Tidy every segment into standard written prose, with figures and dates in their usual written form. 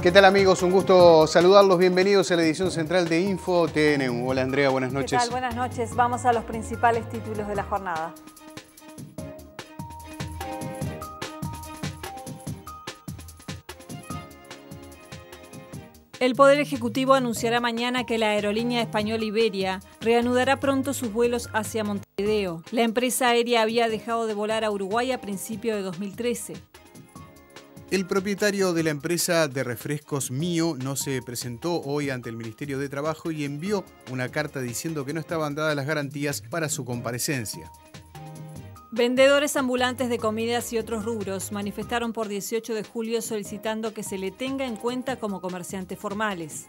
¿Qué tal, amigos? Un gusto saludarlos. Bienvenidos a la edición central de Info TN. Hola, Andrea, buenas noches. ¿Qué tal? Buenas noches. Vamos a los principales títulos de la jornada. El Poder Ejecutivo anunciará mañana que la aerolínea española Iberia reanudará pronto sus vuelos hacia Montevideo. La empresa aérea había dejado de volar a Uruguay a principios de 2013. El propietario de la empresa de refrescos Mio no se presentó hoy ante el Ministerio de Trabajo y envió una carta diciendo que no estaban dadas las garantías para su comparecencia. Vendedores ambulantes de comidas y otros rubros manifestaron por 18 de julio solicitando que se le tenga en cuenta como comerciantes formales.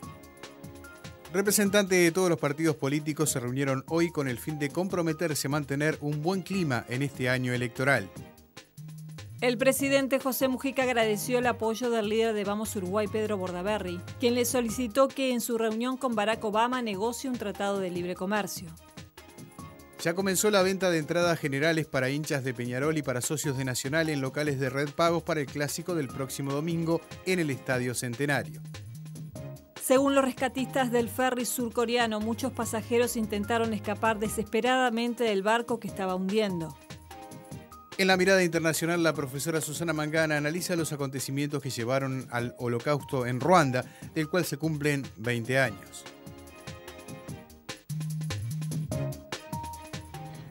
Representantes de todos los partidos políticos se reunieron hoy con el fin de comprometerse a mantener un buen clima en este año electoral. El presidente José Mujica agradeció el apoyo del líder de Vamos Uruguay, Pedro Bordaberry, quien le solicitó que en su reunión con Barack Obama negocie un tratado de libre comercio. Ya comenzó la venta de entradas generales para hinchas de Peñarol y para socios de Nacional en locales de Red Pagos para el clásico del próximo domingo en el Estadio Centenario. Según los rescatistas del ferry surcoreano, muchos pasajeros intentaron escapar desesperadamente del barco que estaba hundiendo. En la mirada internacional, la profesora Susana Mangana analiza los acontecimientos que llevaron al Holocausto en Ruanda, del cual se cumplen 20 años.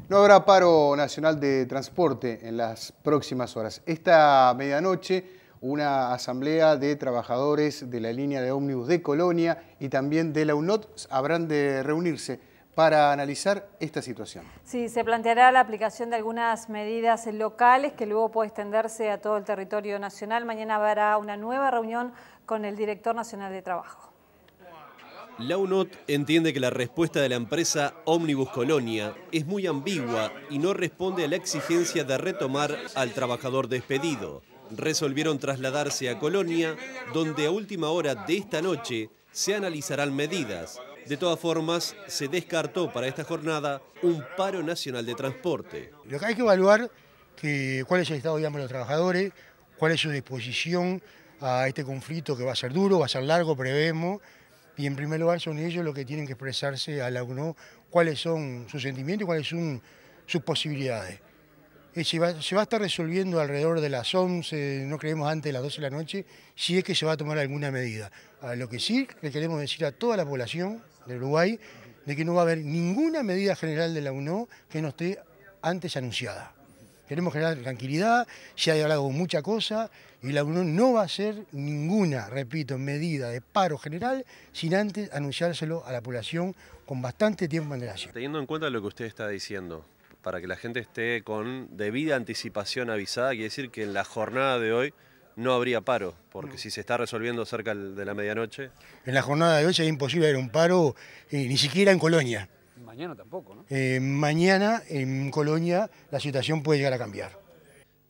No habrá paro nacional de transporte en las próximas horas. Esta medianoche, una asamblea de trabajadores de la línea de ómnibus de Colonia y también de la UNOT habrán de reunirse para analizar esta situación. Sí, se planteará la aplicación de algunas medidas locales que luego puede extenderse a todo el territorio nacional. Mañana habrá una nueva reunión con el director nacional de trabajo. La UNOT entiende que la respuesta de la empresa Ómnibus Colonia es muy ambigua y no responde a la exigencia de retomar al trabajador despedido. Resolvieron trasladarse a Colonia, donde a última hora de esta noche se analizarán medidas. De todas formas, se descartó para esta jornada un paro nacional de transporte. Lo que hay que evaluar cuál es el estado de ánimo de los trabajadores, cuál es su disposición a este conflicto que va a ser duro, va a ser largo, prevemos, y en primer lugar son ellos los que tienen que expresarse a la UNO cuáles son sus sentimientos y cuáles son sus posibilidades. Se va a estar resolviendo alrededor de las 11, no creemos antes de las 12 de la noche, si es que se va a tomar alguna medida. A lo que sí le queremos decir a toda la población de Uruguay de que no va a haber ninguna medida general de la UNO que no esté antes anunciada. Queremos generar tranquilidad, se ha hablado mucha cosa y la UNO no va a hacer ninguna, repito, medida de paro general sin antes anunciárselo a la población con bastante tiempo de antelación. Teniendo en cuenta lo que usted está diciendo, para que la gente esté con debida anticipación avisada, quiere decir que en la jornada de hoy no habría paro, porque si se está resolviendo cerca de la medianoche. En la jornada de hoy sería imposible haber un paro, ni siquiera en Colonia. Mañana tampoco, ¿no? Mañana en Colonia la situación puede llegar a cambiar.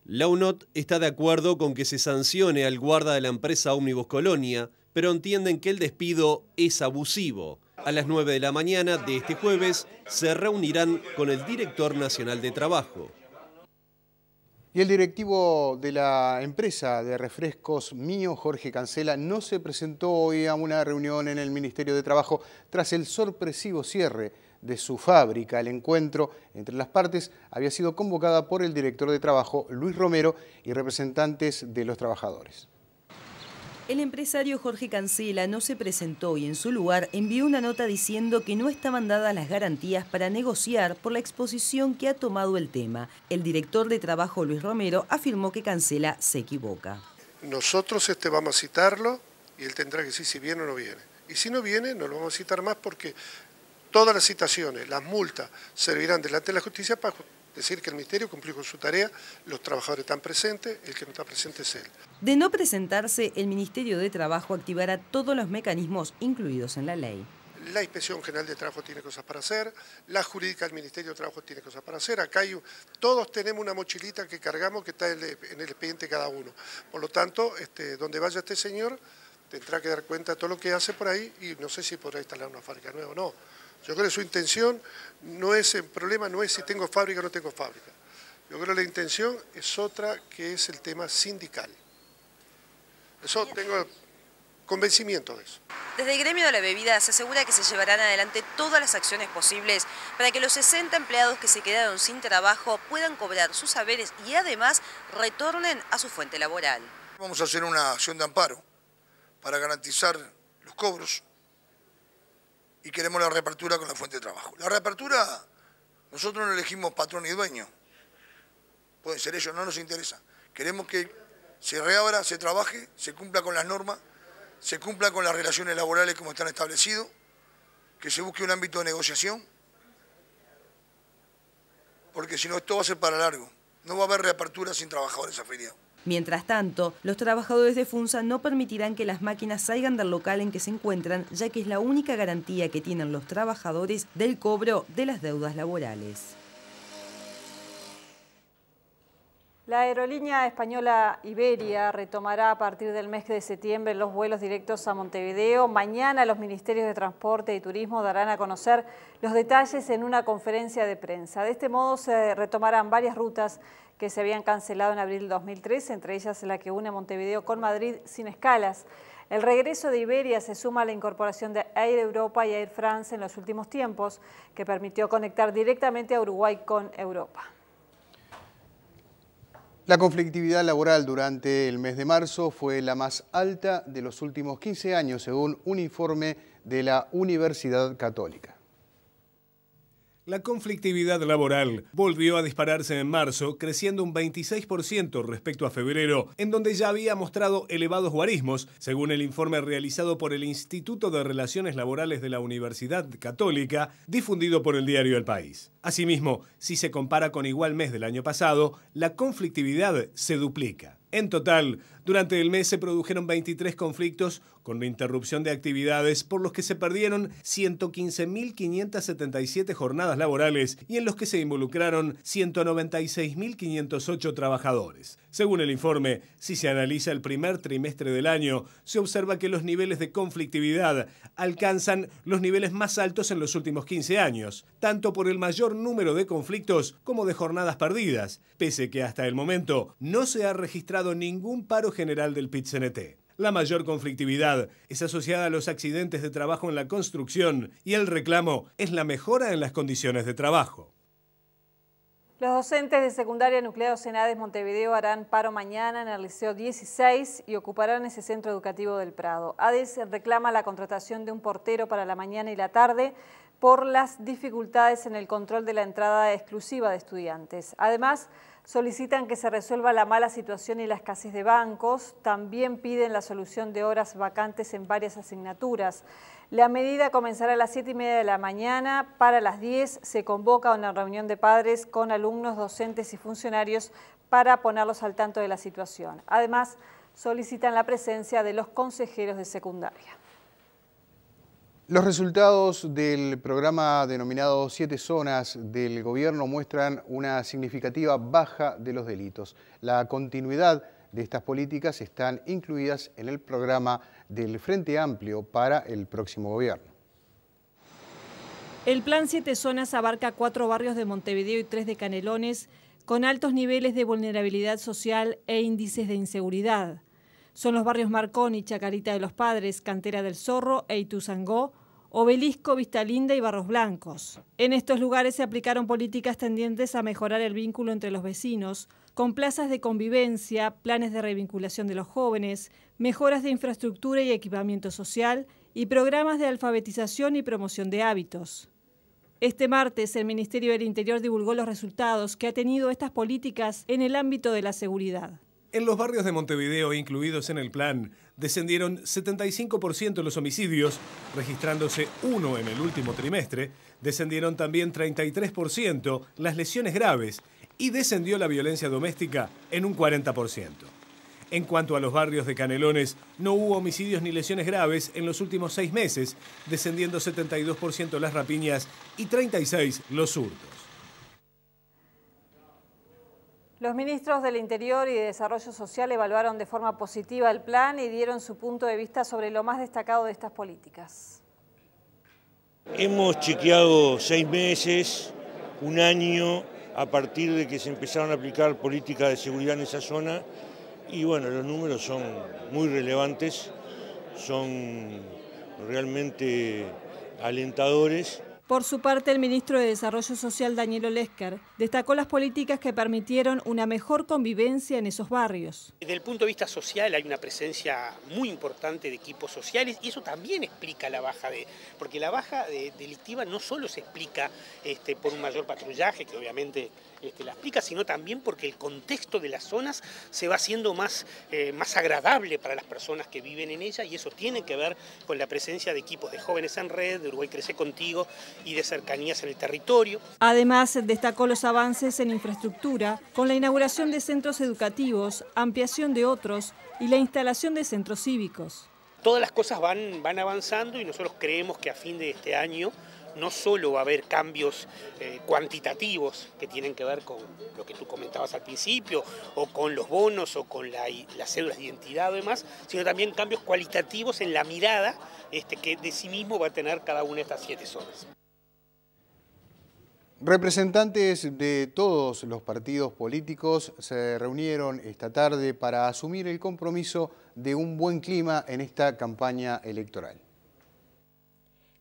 La UNOT está de acuerdo con que se sancione al guarda de la empresa Ómnibus Colonia, pero entienden que el despido es abusivo. A las 9 de la mañana de este jueves se reunirán con el director nacional de trabajo. Y el directivo de la empresa de refrescos Mio, Jorge Cancela, no se presentó hoy a una reunión en el Ministerio de Trabajo tras el sorpresivo cierre de su fábrica. El encuentro entre las partes había sido convocada por el director de trabajo, Luis Romero, y representantes de los trabajadores. El empresario Jorge Cancela no se presentó y en su lugar envió una nota diciendo que no estaban dadas las garantías para negociar por la exposición que ha tomado el tema. El director de trabajo, Luis Romero, afirmó que Cancela se equivoca. Nosotros vamos a citarlo y él tendrá que decir si viene o no viene. Y si no viene, no lo vamos a citar más porque todas las citaciones, las multas, servirán delante de la justicia para decir que el Ministerio cumplió con su tarea, los trabajadores están presentes, el que no está presente es él. De no presentarse, el Ministerio de Trabajo activará todos los mecanismos incluidos en la ley. La Inspección General de Trabajo tiene cosas para hacer, la jurídica del Ministerio de Trabajo tiene cosas para hacer, acá todos tenemos una mochilita que cargamos que está en el expediente cada uno. Por lo tanto, donde vaya este señor, tendrá que dar cuenta de todo lo que hace por ahí y no sé si podrá instalar una fábrica nueva o no. Yo creo que su intención no es, el problema no es si tengo fábrica o no tengo fábrica. Yo creo que la intención es otra, que es el tema sindical. Eso tengo convencimiento de eso. Desde el gremio de la bebida se asegura que se llevarán adelante todas las acciones posibles para que los 60 empleados que se quedaron sin trabajo puedan cobrar sus saberes y además retornen a su fuente laboral. Vamos a hacer una acción de amparo para garantizar los cobros y queremos la reapertura con la fuente de trabajo. La reapertura, nosotros no elegimos patrón y dueño, pueden ser ellos, no nos interesa. Queremos que se reabra, se trabaje, se cumpla con las normas, se cumpla con las relaciones laborales como están establecidos, que se busque un ámbito de negociación, porque si no esto va a ser para largo. No va a haber reapertura sin trabajadores afiliados. Mientras tanto, los trabajadores de FUNSA no permitirán que las máquinas salgan del local en que se encuentran, ya que es la única garantía que tienen los trabajadores del cobro de las deudas laborales. La aerolínea española Iberia retomará a partir del mes de septiembre los vuelos directos a Montevideo. Mañana los ministerios de Transporte y Turismo darán a conocer los detalles en una conferencia de prensa. De este modo se retomarán varias rutas que se habían cancelado en abril de 2013, entre ellas la que une Montevideo con Madrid sin escalas. El regreso de Iberia se suma a la incorporación de Air Europa y Air France en los últimos tiempos, que permitió conectar directamente a Uruguay con Europa. La conflictividad laboral durante el mes de marzo fue la más alta de los últimos 15 años, según un informe de la Universidad Católica. La conflictividad laboral volvió a dispararse en marzo, creciendo un 26% respecto a febrero, en donde ya había mostrado elevados guarismos, según el informe realizado por el Instituto de Relaciones Laborales de la Universidad Católica, difundido por el diario El País. Asimismo, si se compara con igual mes del año pasado, la conflictividad se duplica. En total, durante el mes se produjeron 23 conflictos con la interrupción de actividades por los que se perdieron 115.577 jornadas laborales y en los que se involucraron 196.508 trabajadores. Según el informe, si se analiza el primer trimestre del año, se observa que los niveles de conflictividad alcanzan los niveles más altos en los últimos 15 años, tanto por el mayor número de conflictos como de jornadas perdidas, pese que hasta el momento no se ha registrado ningún paro general del PIT-CNT. La mayor conflictividad es asociada a los accidentes de trabajo en la construcción y el reclamo es la mejora en las condiciones de trabajo. Los docentes de secundaria nucleados en ADES Montevideo harán paro mañana en el Liceo 16 y ocuparán ese centro educativo del Prado. ADES reclama la contratación de un portero para la mañana y la tarde por las dificultades en el control de la entrada exclusiva de estudiantes. Además, solicitan que se resuelva la mala situación y la escasez de bancos. También piden la solución de horas vacantes en varias asignaturas. La medida comenzará a las 7:30 de la mañana. Para las 10 se convoca una reunión de padres con alumnos, docentes y funcionarios para ponerlos al tanto de la situación. Además, solicitan la presencia de los consejeros de secundaria. Los resultados del programa denominado 7 Zonas del gobierno muestran una significativa baja de los delitos. La continuidad de estas políticas están incluidas en el programa del Frente Amplio para el próximo gobierno. El plan 7 Zonas abarca 4 barrios de Montevideo y 3 de Canelones con altos niveles de vulnerabilidad social e índices de inseguridad. Son los barrios Marconi, Chacarita de los Padres, Cantera del Zorro e Ituzaingó, Obelisco, Vista Linda y Barros Blancos. En estos lugares se aplicaron políticas tendientes a mejorar el vínculo entre los vecinos, con plazas de convivencia, planes de revinculación de los jóvenes, mejoras de infraestructura y equipamiento social y programas de alfabetización y promoción de hábitos. Este martes, el Ministerio del Interior divulgó los resultados que ha tenido estas políticas en el ámbito de la seguridad. En los barrios de Montevideo incluidos en el plan, descendieron 75% los homicidios, registrándose 1 en el último trimestre, descendieron también 33% las lesiones graves y descendió la violencia doméstica en un 40%. En cuanto a los barrios de Canelones, no hubo homicidios ni lesiones graves en los últimos 6 meses, descendiendo 72% las rapiñas y 36% los hurtos. Los ministros del Interior y de Desarrollo Social evaluaron de forma positiva el plan y dieron su punto de vista sobre lo más destacado de estas políticas. Hemos chequeado 6 meses, 1 año, a partir de que se empezaron a aplicar políticas de seguridad en esa zona y bueno, los números son muy relevantes, son realmente alentadores. Por su parte, el ministro de Desarrollo Social, Daniel Olesker, destacó las políticas que permitieron una mejor convivencia en esos barrios. Desde el punto de vista social hay una presencia muy importante de equipos sociales y eso también explica la baja porque la baja delictiva no solo se explica por un mayor patrullaje, que obviamente la explica, sino también porque el contexto de las zonas se va haciendo más agradable para las personas que viven en ella, y eso tiene que ver con la presencia de equipos de Jóvenes en Red, de Uruguay Crece Contigo y de cercanías en el territorio. Además, destacó los avances en infraestructura con la inauguración de centros educativos, ampliación de otros y la instalación de centros cívicos. Todas las cosas van avanzando y nosotros creemos que a fin de este año no solo va a haber cambios cuantitativos que tienen que ver con lo que tú comentabas al principio, o con los bonos, o con las cédulas de identidad o demás, sino también cambios cualitativos en la mirada que de sí mismo va a tener cada una de estas 7 zonas. Representantes de todos los partidos políticos se reunieron esta tarde para asumir el compromiso de un buen clima en esta campaña electoral.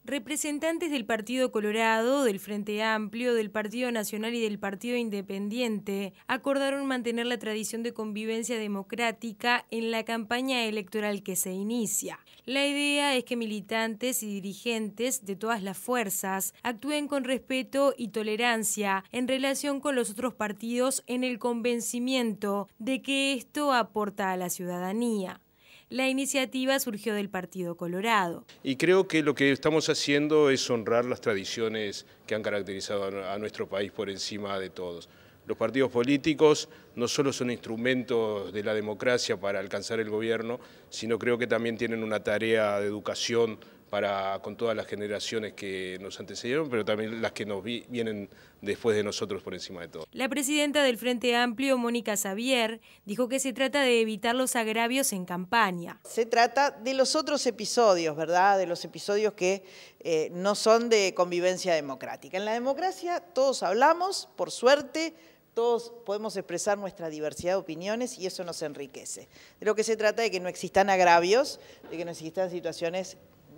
Representantes del Partido Colorado, del Frente Amplio, del Partido Nacional y del Partido Independiente acordaron mantener la tradición de convivencia democrática en la campaña electoral que se inicia. La idea es que militantes y dirigentes de todas las fuerzas actúen con respeto y tolerancia en relación con los otros partidos en el convencimiento de que esto aporta a la ciudadanía. La iniciativa surgió del Partido Colorado. Y creo que lo que estamos haciendo es honrar las tradiciones que han caracterizado a nuestro país por encima de todos. Los partidos políticos no solo son instrumentos de la democracia para alcanzar el gobierno, sino creo que también tienen una tarea de educación con todas las generaciones que nos antecedieron, pero también las que nos vienen después de nosotros por encima de todo. La presidenta del Frente Amplio, Mónica Xavier, dijo que se trata de evitar los agravios en campaña. Se trata de los otros episodios, ¿verdad? De los episodios que no son de convivencia democrática. En la democracia todos hablamos, por suerte, todos podemos expresar nuestra diversidad de opiniones y eso nos enriquece. De lo que se trata es de que no existan agravios, de que no existan situaciones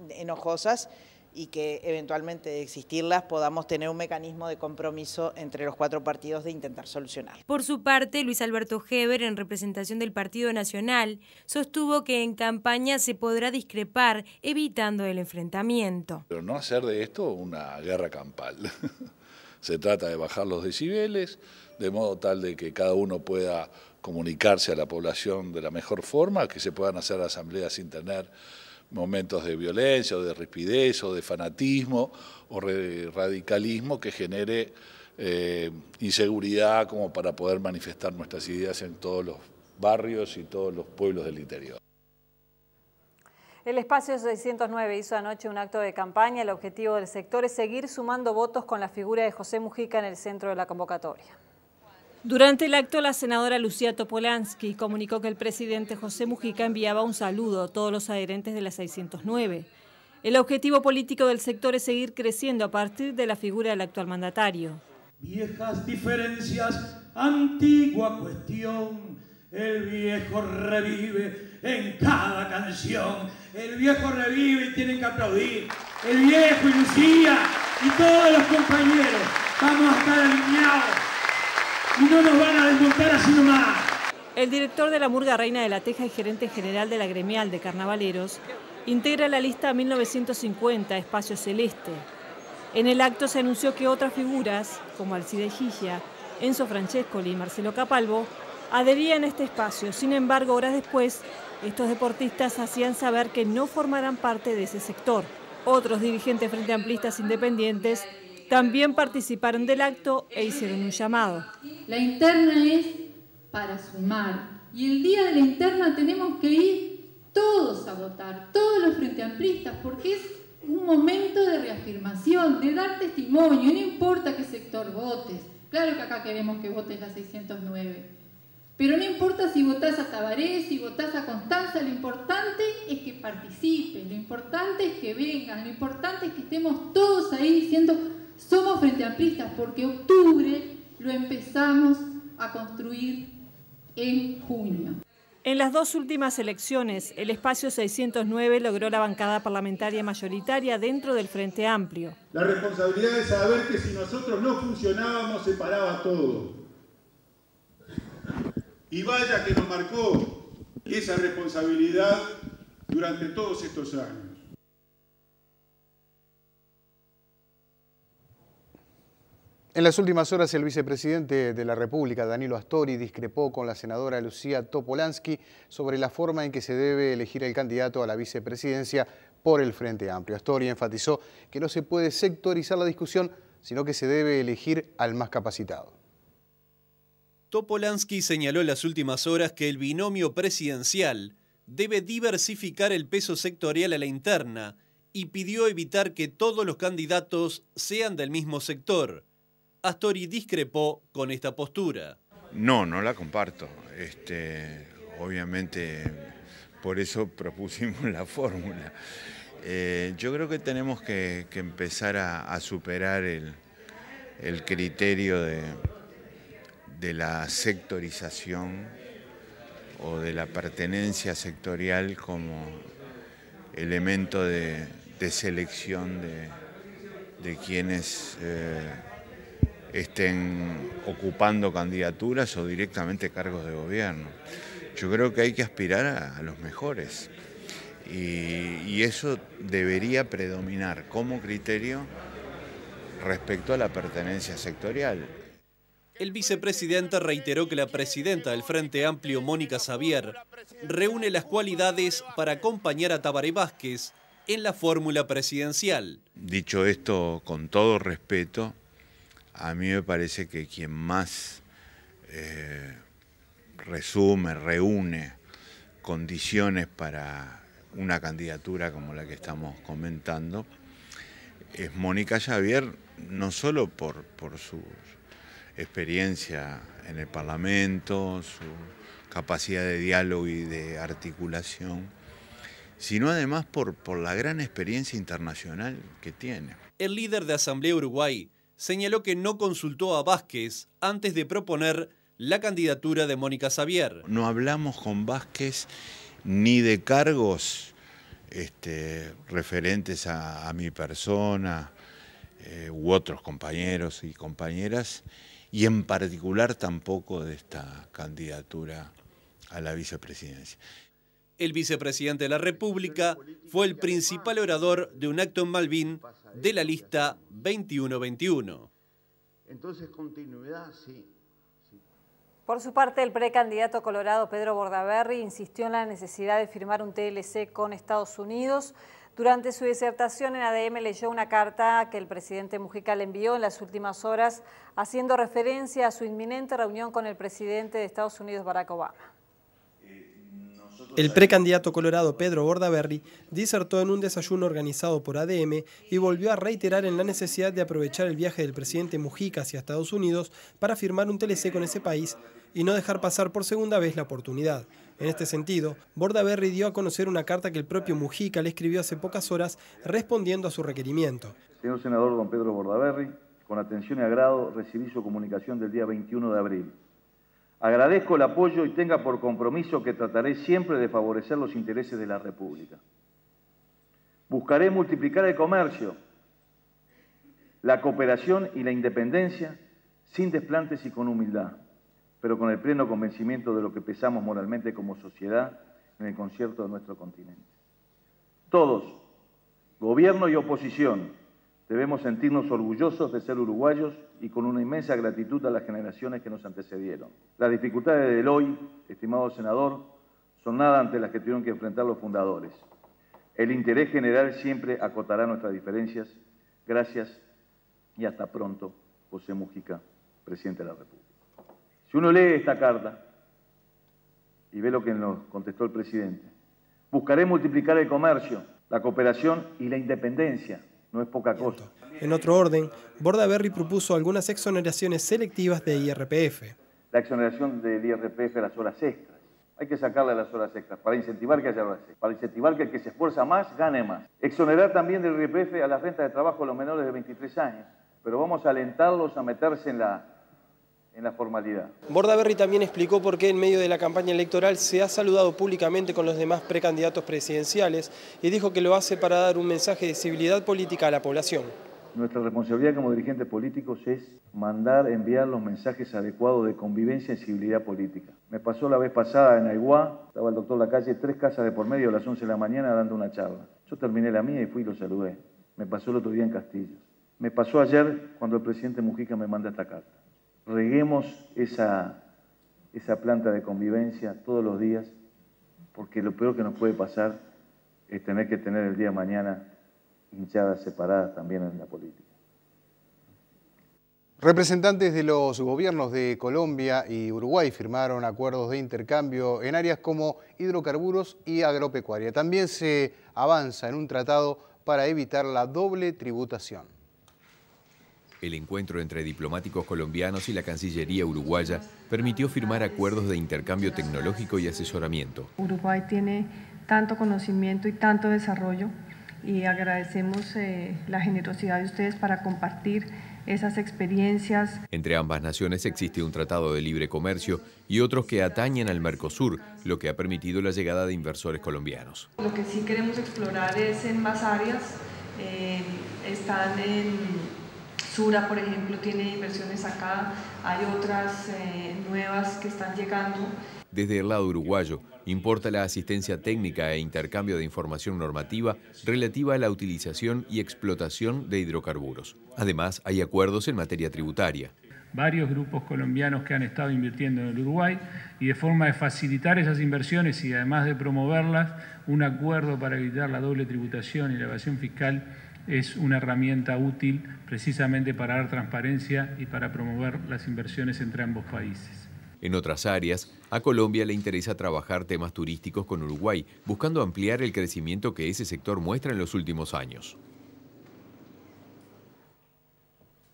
enojosas y que eventualmente de existirlas podamos tener un mecanismo de compromiso entre los 4 partidos de intentar solucionar. Por su parte, Luis Alberto Heber, en representación del Partido Nacional, sostuvo que en campaña se podrá discrepar evitando el enfrentamiento. Pero no hacer de esto una guerra campal. Se trata de bajar los decibeles, de modo tal de que cada uno pueda comunicarse a la población de la mejor forma, que se puedan hacer asambleas sin tener momentos de violencia o de rispidez o de fanatismo o de radicalismo que genere inseguridad como para poder manifestar nuestras ideas en todos los barrios y todos los pueblos del interior. El Espacio 609 hizo anoche un acto de campaña. El objetivo del sector es seguir sumando votos con la figura de José Mujica en el centro de la convocatoria. Durante el acto, la senadora Lucía Topolansky comunicó que el presidente José Mujica enviaba un saludo a todos los adherentes de la 609. El objetivo político del sector es seguir creciendo a partir de la figura del actual mandatario. Viejas diferencias, antigua cuestión, el viejo revive en cada canción. El viejo revive y tienen que aplaudir. El viejo y Lucía y todos los compañeros vamos a estar alineados. Y no nos van a desmontar así nomás. El director de la Murga Reina de la Teja y gerente general de la Gremial de Carnavaleros integra la lista 1950 Espacio Celeste. En el acto se anunció que otras figuras, como Alcide Gigia, Enzo Francescoli y Marcelo Capalvo, adherían a este espacio. Sin embargo, horas después, estos deportistas hacían saber que no formarán parte de ese sector. Otros dirigentes frente amplistas independientes también participaron del acto e hicieron un llamado. La interna es para sumar y el día de la interna tenemos que ir todos a votar, todos los frente amplistas, porque es un momento de reafirmación, de dar testimonio, no importa qué sector votes. Claro que acá queremos que votes la 609, pero no importa si votás a Tabaré, si votás a Constanza, lo importante es que participes, lo importante es que vengan, lo importante es que estemos todos ahí diciendo somos frente amplistas, porque octubre lo empezamos a construir en junio. En las dos últimas elecciones, el espacio 609 logró la bancada parlamentaria mayoritaria dentro del Frente Amplio. La responsabilidad de saber que si nosotros no funcionábamos se paraba todo. Y vaya que nos marcó esa responsabilidad durante todos estos años. En las últimas horas, el vicepresidente de la República, Danilo Astori, discrepó con la senadora Lucía Topolansky sobre la forma en que se debe elegir el candidato a la vicepresidencia por el Frente Amplio. Astori enfatizó que no se puede sectorizar la discusión, sino que se debe elegir al más capacitado. Topolansky señaló en las últimas horas que el binomio presidencial debe diversificar el peso sectorial a la interna y pidió evitar que todos los candidatos sean del mismo sector. Astori discrepó con esta postura. No la comparto. Obviamente, por eso propusimos la fórmula. Yo creo que tenemos que empezar a superar el criterio de la sectorización o de la pertenencia sectorial como elemento de selección de quienes estén ocupando candidaturas o directamente cargos de gobierno. Yo creo que hay que aspirar a los mejores y eso debería predominar como criterio respecto a la pertenencia sectorial. El vicepresidente reiteró que la presidenta del Frente Amplio, Mónica Xavier, reúne las cualidades para acompañar a Tabaré Vázquez en la fórmula presidencial. Dicho esto, con todo respeto, a mí me parece que quien más reúne condiciones para una candidatura como la que estamos comentando es Mónica Xavier, no solo por su experiencia en el Parlamento, su capacidad de diálogo y de articulación, sino además por la gran experiencia internacional que tiene. El líder de Asamblea Uruguay señaló que no consultó a Vázquez antes de proponer la candidatura de Mónica Xavier. No hablamos con Vázquez ni de cargos referentes a mi persona u otros compañeros y compañeras, y en particular tampoco de esta candidatura a la vicepresidencia. El vicepresidente de la República fue el principal orador de un acto en Malvín de la lista 2121. Entonces, continuidad, sí. Por su parte, el precandidato colorado Pedro Bordaberry insistió en la necesidad de firmar un TLC con Estados Unidos. Durante su disertación en ADM leyó una carta que el presidente Mujica le envió en las últimas horas, haciendo referencia a su inminente reunión con el presidente de Estados Unidos, Barack Obama. El precandidato colorado Pedro Bordaberry disertó en un desayuno organizado por ADM y volvió a reiterar en la necesidad de aprovechar el viaje del presidente Mujica hacia Estados Unidos para firmar un TLC con ese país y no dejar pasar por segunda vez la oportunidad. En este sentido, Bordaberry dio a conocer una carta que el propio Mujica le escribió hace pocas horas respondiendo a su requerimiento. Señor senador don Pedro Bordaberry, con atención y agrado recibí su comunicación del día 21 de abril. Agradezco el apoyo y tenga por compromiso que trataré siempre de favorecer los intereses de la República. Buscaré multiplicar el comercio, la cooperación y la independencia sin desplantes y con humildad, pero con el pleno convencimiento de lo que pesamos moralmente como sociedad en el concierto de nuestro continente. Todos, gobierno y oposición, debemos sentirnos orgullosos de ser uruguayos y con una inmensa gratitud a las generaciones que nos antecedieron. Las dificultades del hoy, estimado senador, son nada ante las que tuvieron que enfrentar los fundadores. El interés general siempre acotará nuestras diferencias. Gracias y hasta pronto, José Mujica, presidente de la República. Si uno lee esta carta y ve lo que nos contestó el presidente, buscaré multiplicar el comercio, la cooperación y la independencia. No es poca cosa. En otro orden, Bordaberry propuso algunas exoneraciones selectivas de IRPF. La exoneración del IRPF a las horas extras. Hay que sacarle a las horas extras para incentivar que haya horas extras, para incentivar que el que se esfuerza más gane más. Exonerar también del IRPF a las rentas de trabajo de los menores de 23 años, pero vamos a alentarlos a meterse en en la formalidad. Bordaberry también explicó por qué en medio de la campaña electoral se ha saludado públicamente con los demás precandidatos presidenciales y dijo que lo hace para dar un mensaje de civilidad política a la población. Nuestra responsabilidad como dirigentes políticos es enviar los mensajes adecuados de convivencia y civilidad política. Me pasó la vez pasada en Aiguá, estaba el doctor Lacalle, 3 casas de por medio a las 11 de la mañana dando una charla. Yo terminé la mía y fui y lo saludé. Me pasó el otro día en Castillo. Me pasó ayer cuando el presidente Mujica me manda esta carta. Reguemos esa planta de convivencia todos los días, porque lo peor que nos puede pasar es tener que tener el día de mañana hinchadas separadas también en la política. Representantes de los gobiernos de Colombia y Uruguay firmaron acuerdos de intercambio en áreas como hidrocarburos y agropecuaria. También se avanza en un tratado para evitar la doble tributación. El encuentro entre diplomáticos colombianos y la Cancillería uruguaya permitió firmar acuerdos de intercambio tecnológico y asesoramiento. Uruguay tiene tanto conocimiento y tanto desarrollo y agradecemos la generosidad de ustedes para compartir esas experiencias. Entre ambas naciones existe un tratado de libre comercio y otros que atañen al Mercosur, lo que ha permitido la llegada de inversores colombianos. Lo que sí queremos explorar es en más áreas. Están en Sura, por ejemplo, tiene inversiones acá, hay otras nuevas que están llegando. Desde el lado uruguayo, importa la asistencia técnica e intercambio de información normativa relativa a la utilización y explotación de hidrocarburos. Además, hay acuerdos en materia tributaria. Varios grupos colombianos que han estado invirtiendo en el Uruguay y de forma de facilitar esas inversiones y además de promoverlas, un acuerdo para evitar la doble tributación y la evasión fiscal es una herramienta útil precisamente para dar transparencia y para promover las inversiones entre ambos países. En otras áreas, a Colombia le interesa trabajar temas turísticos con Uruguay, buscando ampliar el crecimiento que ese sector muestra en los últimos años.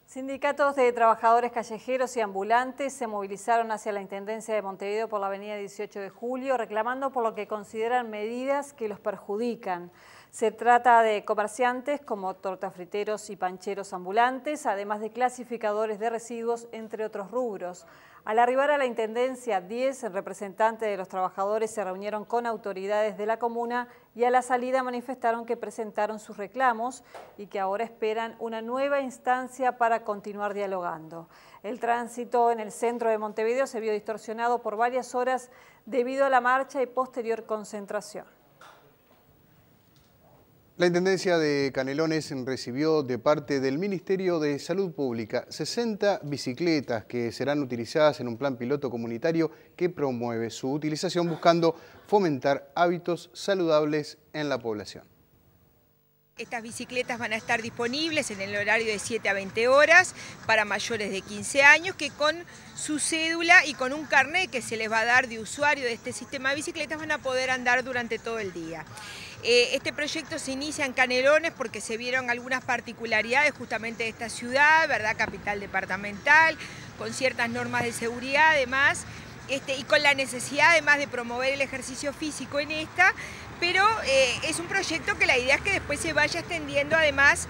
Sindicatos de trabajadores callejeros y ambulantes se movilizaron hacia la Intendencia de Montevideo por la avenida 18 de Julio, reclamando por lo que consideran medidas que los perjudican. Se trata de comerciantes como tortafriteros y pancheros ambulantes, además de clasificadores de residuos, entre otros rubros. Al arribar a la Intendencia, 10 representantes de los trabajadores se reunieron con autoridades de la comuna y a la salida manifestaron que presentaron sus reclamos y que ahora esperan una nueva instancia para continuar dialogando. El tránsito en el centro de Montevideo se vio distorsionado por varias horas debido a la marcha y posterior concentración. La Intendencia de Canelones recibió de parte del Ministerio de Salud Pública 60 bicicletas que serán utilizadas en un plan piloto comunitario que promueve su utilización buscando fomentar hábitos saludables en la población. Estas bicicletas van a estar disponibles en el horario de 7 a 20 horas para mayores de 15 años que con su cédula y con un carnet que se les va a dar de usuario de este sistema de bicicletas van a poder andar durante todo el día. Este proyecto se inicia en Canelones porque se vieron algunas particularidades justamente de esta ciudad, ¿verdad? Capital departamental, con ciertas normas de seguridad además, y con la necesidad además de promover el ejercicio físico en esta, pero es un proyecto que la idea es que después se vaya extendiendo además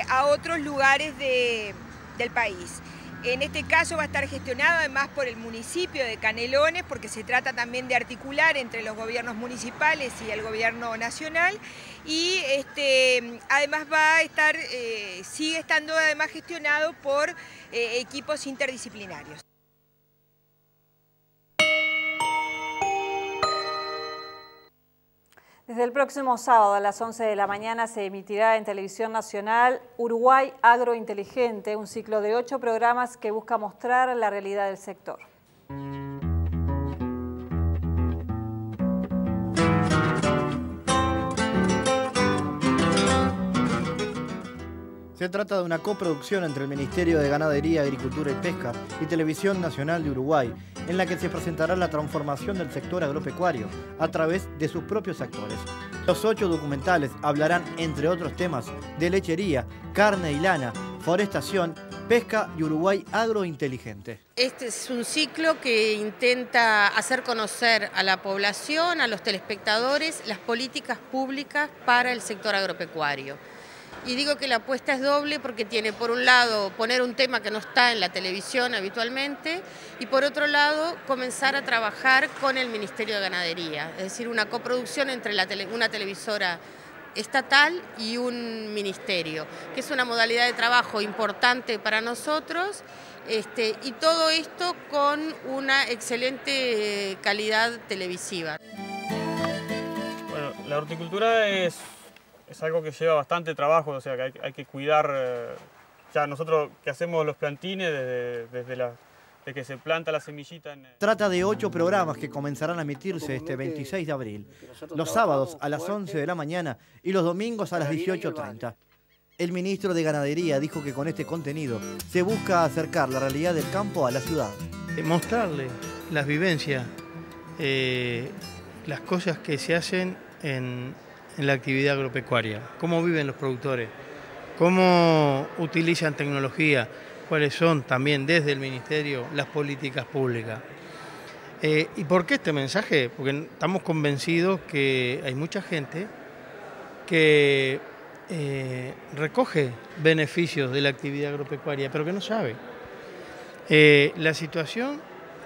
a otros lugares del país. En este caso va a estar gestionado además por el municipio de Canelones porque se trata también de articular entre los gobiernos municipales y el gobierno nacional y además va a estar, sigue estando además gestionado por equipos interdisciplinarios. Desde el próximo sábado a las 11 de la mañana se emitirá en Televisión Nacional Uruguay Agrointeligente, un ciclo de 8 programas que busca mostrar la realidad del sector. Se trata de una coproducción entre el Ministerio de Ganadería, Agricultura y Pesca y Televisión Nacional de Uruguay, en la que se presentará la transformación del sector agropecuario a través de sus propios actores. Los 8 documentales hablarán, entre otros temas, de lechería, carne y lana, forestación, pesca y Uruguay agrointeligente. Este es un ciclo que intenta hacer conocer a la población, a los telespectadores, las políticas públicas para el sector agropecuario. Y digo que la apuesta es doble porque tiene, por un lado, poner un tema que no está en la televisión habitualmente y por otro lado, comenzar a trabajar con el Ministerio de Ganadería, es decir, una coproducción entre una televisora estatal y un ministerio, que es una modalidad de trabajo importante para nosotros, y todo esto con una excelente calidad televisiva. Bueno, la horticultura es algo que lleva bastante trabajo, o sea que hay que cuidar, ya nosotros que hacemos los plantines desde que se planta la semillita. Trata de 8 programas que comenzarán a emitirse este 26 de abril, los sábados a las 11 de la mañana y los domingos a las 18:30. El ministro de Ganadería dijo que con este contenido se busca acercar la realidad del campo a la ciudad. Mostrarle las vivencias, las cosas que se hacen en la actividad agropecuaria, cómo viven los productores, cómo utilizan tecnología, cuáles son también desde el Ministerio las políticas públicas. ¿Y por qué este mensaje? Porque estamos convencidos que hay mucha gente que recoge beneficios de la actividad agropecuaria, pero que no sabe. La situación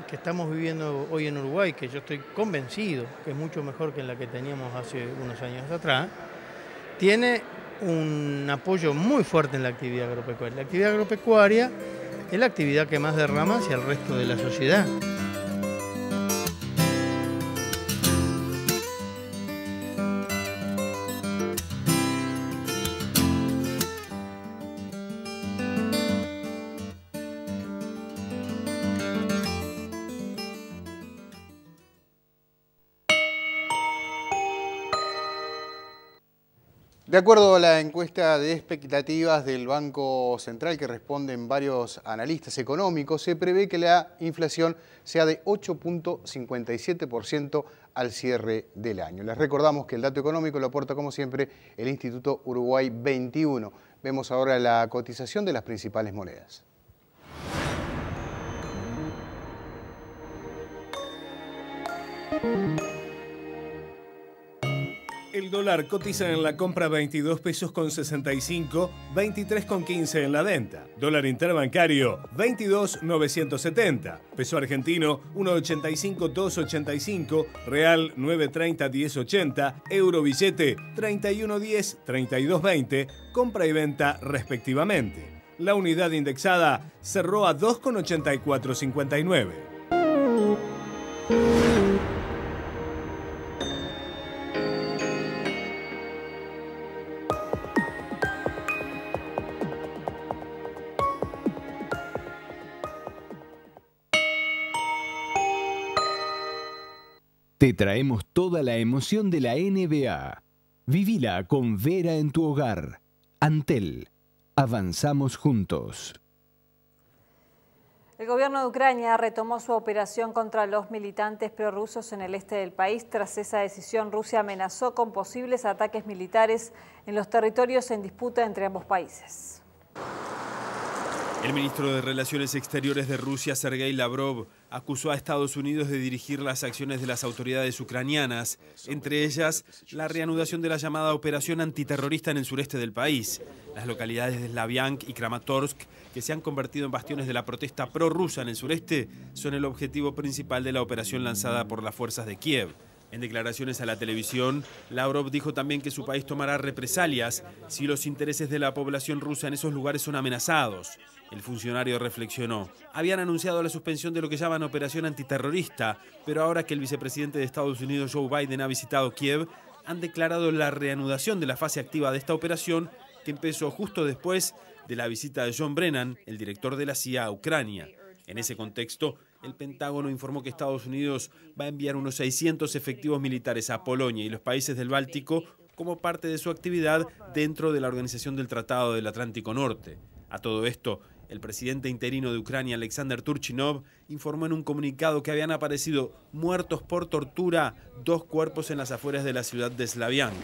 que estamos viviendo hoy en Uruguay, que yo estoy convencido que es mucho mejor que la que teníamos hace unos años atrás, tiene un apoyo muy fuerte en la actividad agropecuaria. La actividad agropecuaria es la actividad que más derrama hacia el resto de la sociedad. De acuerdo a la encuesta de expectativas del Banco Central que responden varios analistas económicos, se prevé que la inflación sea de 8.57% al cierre del año. Les recordamos que el dato económico lo aporta, como siempre, el Instituto Uruguay 21. Vemos ahora la cotización de las principales monedas. El dólar cotiza en la compra 22 pesos con 65, 23 con 15 en la venta. Dólar interbancario 22.970. Peso argentino 1.85.285. Real 9.30.1080. Euro billete 31.10, 32.20. Compra y venta respectivamente. La unidad indexada cerró a 2.8459. Te traemos toda la emoción de la NBA. Vivila con Vera en tu hogar. Antel. Avanzamos juntos. El gobierno de Ucrania retomó su operación contra los militantes prorrusos en el este del país. Tras esa decisión, Rusia amenazó con posibles ataques militares en los territorios en disputa entre ambos países. El ministro de Relaciones Exteriores de Rusia, Sergei Lavrov, acusó a Estados Unidos de dirigir las acciones de las autoridades ucranianas, entre ellas la reanudación de la llamada operación antiterrorista en el sureste del país. Las localidades de Slaviansk y Kramatorsk, que se han convertido en bastiones de la protesta prorrusa en el sureste, son el objetivo principal de la operación lanzada por las fuerzas de Kiev. En declaraciones a la televisión, Lavrov dijo también que su país tomará represalias si los intereses de la población rusa en esos lugares son amenazados. El funcionario reflexionó. Habían anunciado la suspensión de lo que llaman operación antiterrorista, pero ahora que el vicepresidente de Estados Unidos, Joe Biden, ha visitado Kiev, han declarado la reanudación de la fase activa de esta operación, que empezó justo después de la visita de John Brennan, el director de la CIA, a Ucrania. En ese contexto, el Pentágono informó que Estados Unidos va a enviar unos 600 efectivos militares a Polonia y los países del Báltico como parte de su actividad dentro de la Organización del Tratado del Atlántico Norte. A todo esto, el presidente interino de Ucrania, Alexander Turchinov, informó en un comunicado que habían aparecido muertos por tortura 2 cuerpos en las afueras de la ciudad de Slaviansk.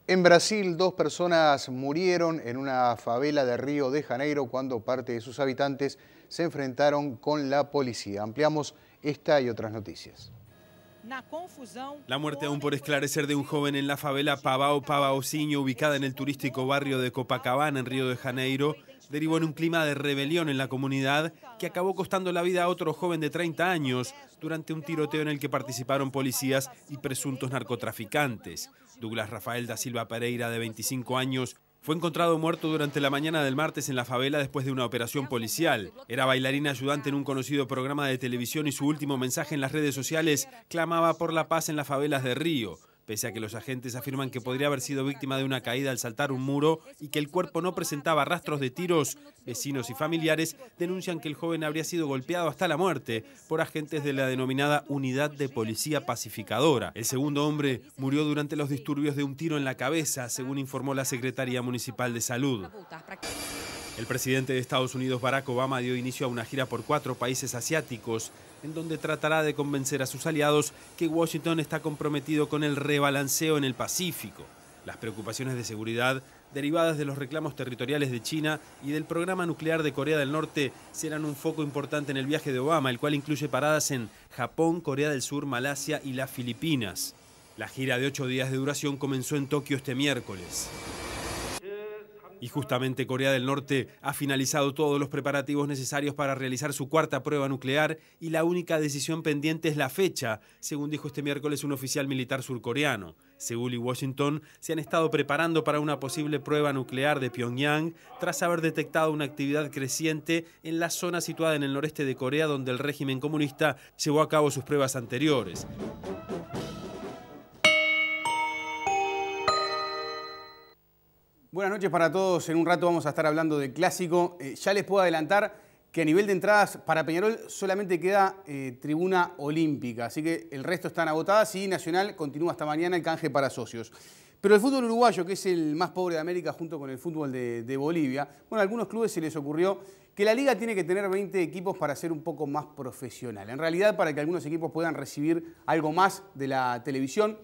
En Brasil, 2 personas murieron en una favela de Río de Janeiro cuando parte de sus habitantes se enfrentaron con la policía. Ampliamos esta y otras noticias. La muerte aún por esclarecer de un joven en la favela Pabaozinho, ubicada en el turístico barrio de Copacabana, en Río de Janeiro, derivó en un clima de rebelión en la comunidad que acabó costando la vida a otro joven de 30 años durante un tiroteo en el que participaron policías y presuntos narcotraficantes. Douglas Rafael da Silva Pereira, de 25 años, fue encontrado muerto durante la mañana del martes en la favela después de una operación policial. Era bailarina ayudante en un conocido programa de televisión y su último mensaje en las redes sociales clamaba por la paz en las favelas de Río. Pese a que los agentes afirman que podría haber sido víctima de una caída al saltar un muro y que el cuerpo no presentaba rastros de tiros, vecinos y familiares denuncian que el joven habría sido golpeado hasta la muerte por agentes de la denominada Unidad de Policía Pacificadora. El segundo hombre murió durante los disturbios de un tiro en la cabeza, según informó la Secretaría Municipal de Salud. El presidente de Estados Unidos, Barack Obama, dio inicio a una gira por 4 países asiáticos, en donde tratará de convencer a sus aliados que Washington está comprometido con el rebalanceo en el Pacífico. Las preocupaciones de seguridad derivadas de los reclamos territoriales de China y del programa nuclear de Corea del Norte serán un foco importante en el viaje de Obama, el cual incluye paradas en Japón, Corea del Sur, Malasia y las Filipinas. La gira de 8 días de duración comenzó en Tokio este miércoles. Y justamente Corea del Norte ha finalizado todos los preparativos necesarios para realizar su 4ª prueba nuclear y la única decisión pendiente es la fecha, según dijo este miércoles un oficial militar surcoreano. Seúl y Washington se han estado preparando para una posible prueba nuclear de Pyongyang tras haber detectado una actividad creciente en la zona situada en el noreste de Corea, donde el régimen comunista llevó a cabo sus pruebas anteriores. Buenas noches para todos. En un rato vamos a estar hablando del clásico. Ya les puedo adelantar que a nivel de entradas para Peñarol solamente queda tribuna olímpica, así que el resto están agotadas y Nacional continúa hasta mañana el canje para socios. Pero el fútbol uruguayo, que es el más pobre de América junto con el fútbol de Bolivia, bueno, a algunos clubes se les ocurrió que la liga tiene que tener 20 equipos para ser un poco más profesional. En realidad, para que algunos equipos puedan recibir algo más de la televisión,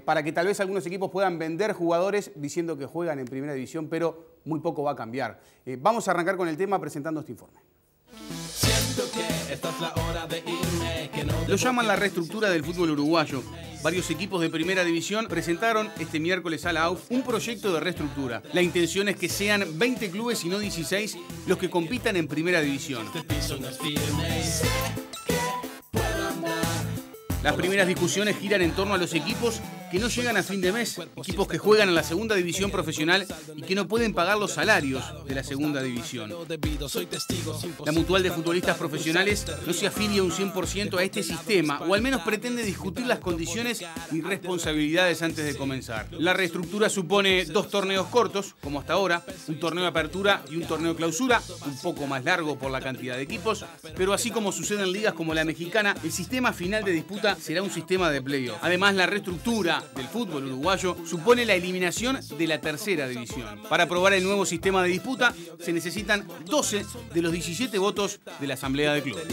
para que tal vez algunos equipos puedan vender jugadores diciendo que juegan en primera división, pero muy poco va a cambiar. Vamos a arrancar con el tema presentando este informe. Lo llaman la reestructura del fútbol uruguayo. Varios equipos de primera división presentaron este miércoles a la AUF un proyecto de reestructura. La intención es que sean 20 clubes y no 16 los que compitan en primera división. Las primeras discusiones giran en torno a los equipos que no llegan a fin de mes, equipos que juegan en la segunda división profesional y que no pueden pagar los salarios de la segunda división. La Mutual de Futbolistas Profesionales no se afilia un 100% a este sistema, o al menos pretende discutir las condiciones y responsabilidades antes de comenzar. La reestructura supone 2 torneos cortos, como hasta ahora, un torneo de apertura y un torneo de clausura, un poco más largo por la cantidad de equipos, pero así como sucede en ligas como la mexicana, el sistema final de disputa será un sistema de playoff. Además, la reestructura del fútbol uruguayo supone la eliminación de la tercera división. Para aprobar el nuevo sistema de disputa se necesitan 12 de los 17 votos de la Asamblea de Clubes.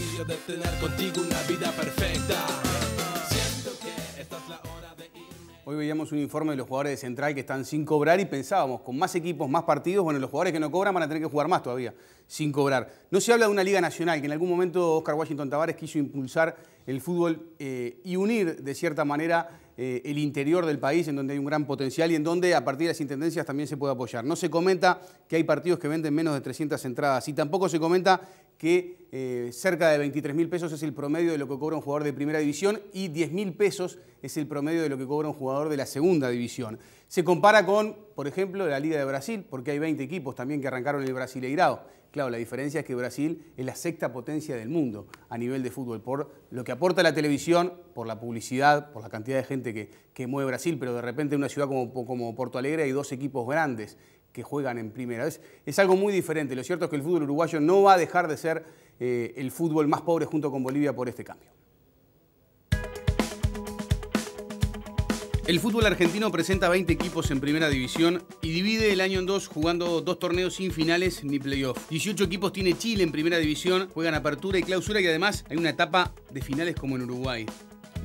Hoy veíamos un informe de los jugadores de Central que están sin cobrar y pensábamos, con más equipos, más partidos, bueno, los jugadores que no cobran van a tener que jugar más todavía, sin cobrar. No se habla de una liga nacional, que en algún momento Oscar Washington Tabárez quiso impulsar el fútbol y unir de cierta manera el interior del país, en donde hay un gran potencial y en donde a partir de las intendencias también se puede apoyar. No se comenta que hay partidos que venden menos de 300 entradas y tampoco se comenta que cerca de 23.000 pesos es el promedio de lo que cobra un jugador de primera división y 10.000 pesos es el promedio de lo que cobra un jugador de la segunda división. Se compara con, por ejemplo, la Liga de Brasil, porque hay 20 equipos también que arrancaron el Brasileirao. Claro, la diferencia es que Brasil es la 6ª potencia del mundo a nivel de fútbol, por lo que aporta la televisión, por la publicidad, por la cantidad de gente que mueve Brasil, pero de repente en una ciudad como Porto Alegre hay 2 equipos grandes que juegan en primera. Es algo muy diferente. Lo cierto es que el fútbol uruguayo no va a dejar de ser el fútbol más pobre junto con Bolivia por este cambio. El fútbol argentino presenta 20 equipos en primera división y divide el año en 2 jugando 2 torneos sin finales ni playoff. 18 equipos tiene Chile en primera división, juegan apertura y clausura y además hay una etapa de finales como en Uruguay.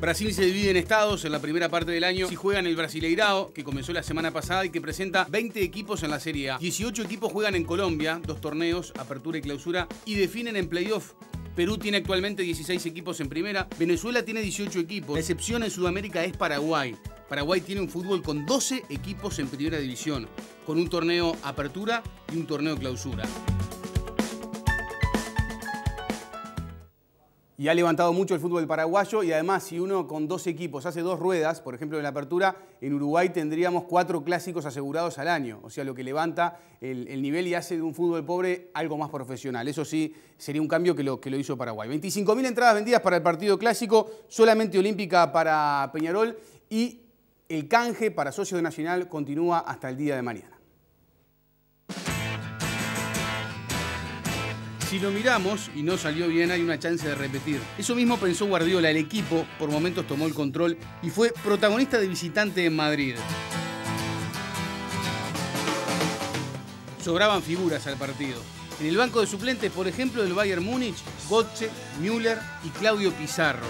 Brasil se divide en estados en la primera parte del año. Si juegan el Brasileirao, que comenzó la semana pasada y que presenta 20 equipos en la Serie A. 18 equipos juegan en Colombia, 2 torneos, apertura y clausura, y definen en playoff. Perú tiene actualmente 16 equipos en primera. Venezuela tiene 18 equipos. La excepción en Sudamérica es Paraguay. Paraguay tiene un fútbol con 12 equipos en primera división, con un torneo apertura y un torneo clausura. Y ha levantado mucho el fútbol paraguayo y además si uno con 2 equipos hace 2 ruedas, por ejemplo en la apertura, en Uruguay tendríamos 4 clásicos asegurados al año. O sea, lo que levanta el nivel y hace de un fútbol pobre algo más profesional. Eso sí, sería un cambio que lo hizo Paraguay. 25.000 entradas vendidas para el partido clásico, solamente olímpica para Peñarol y el canje para socios de Nacional continúa hasta el día de mañana. Si lo miramos y no salió bien, hay una chance de repetir. Eso mismo pensó Guardiola. El equipo por momentos tomó el control y fue protagonista de visitante en Madrid. Sobraban figuras al partido. En el banco de suplentes, por ejemplo, del Bayern Múnich, Götze, Müller y Claudio Pizarro.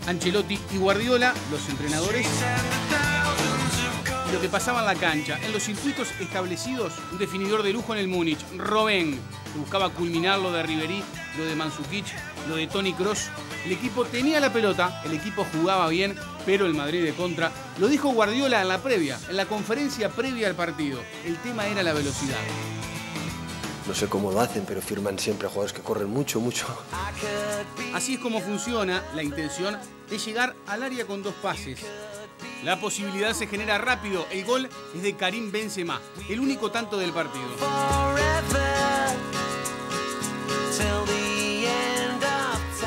Ancelotti y Guardiola, los entrenadores, lo que pasaba en la cancha. En los circuitos establecidos, un definidor de lujo en el Múnich, Robben, que buscaba culminar lo de Ribéry, lo de Mandzukic, lo de Toni Kroos. El equipo tenía la pelota, el equipo jugaba bien, pero el Madrid de contra. Lo dijo Guardiola en la previa, en la conferencia previa al partido. El tema era la velocidad. No sé cómo lo hacen, pero firman siempre a jugadores que corren mucho. Así es como funciona la intención de llegar al área con 2 pases. La posibilidad se genera rápido. El gol es de Karim Benzema, el único tanto del partido.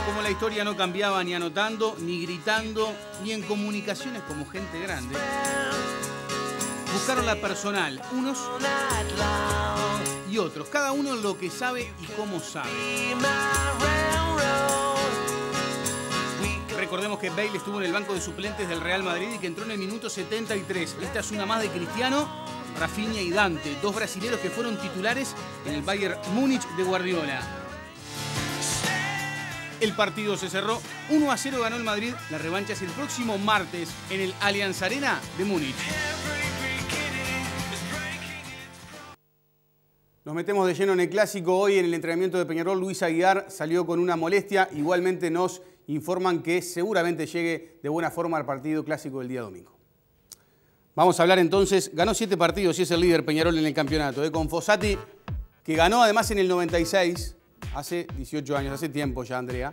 Como la historia no cambiaba ni anotando, ni gritando, ni en comunicaciones como gente grande, buscaron la personal, unos y otros, cada uno lo que sabe y cómo sabe. Recordemos que Bale estuvo en el banco de suplentes del Real Madrid y que entró en el minuto 73. Esta es una más de Cristiano, Rafinha y Dante, 2 brasileros que fueron titulares en el Bayern Múnich de Guardiola. El partido se cerró, 1-0 ganó el Madrid. La revancha es el próximo martes en el Allianz Arena de Múnich. Nos metemos de lleno en el clásico. Hoy en el entrenamiento de Peñarol, Luis Aguiar salió con una molestia. Igualmente nos informan que seguramente llegue de buena forma al partido clásico del día domingo. Vamos a hablar entonces, ganó 7 partidos y es el líder Peñarol en el campeonato. Con Fossati, que ganó además en el 96, hace 18 años, hace tiempo ya, Andrea,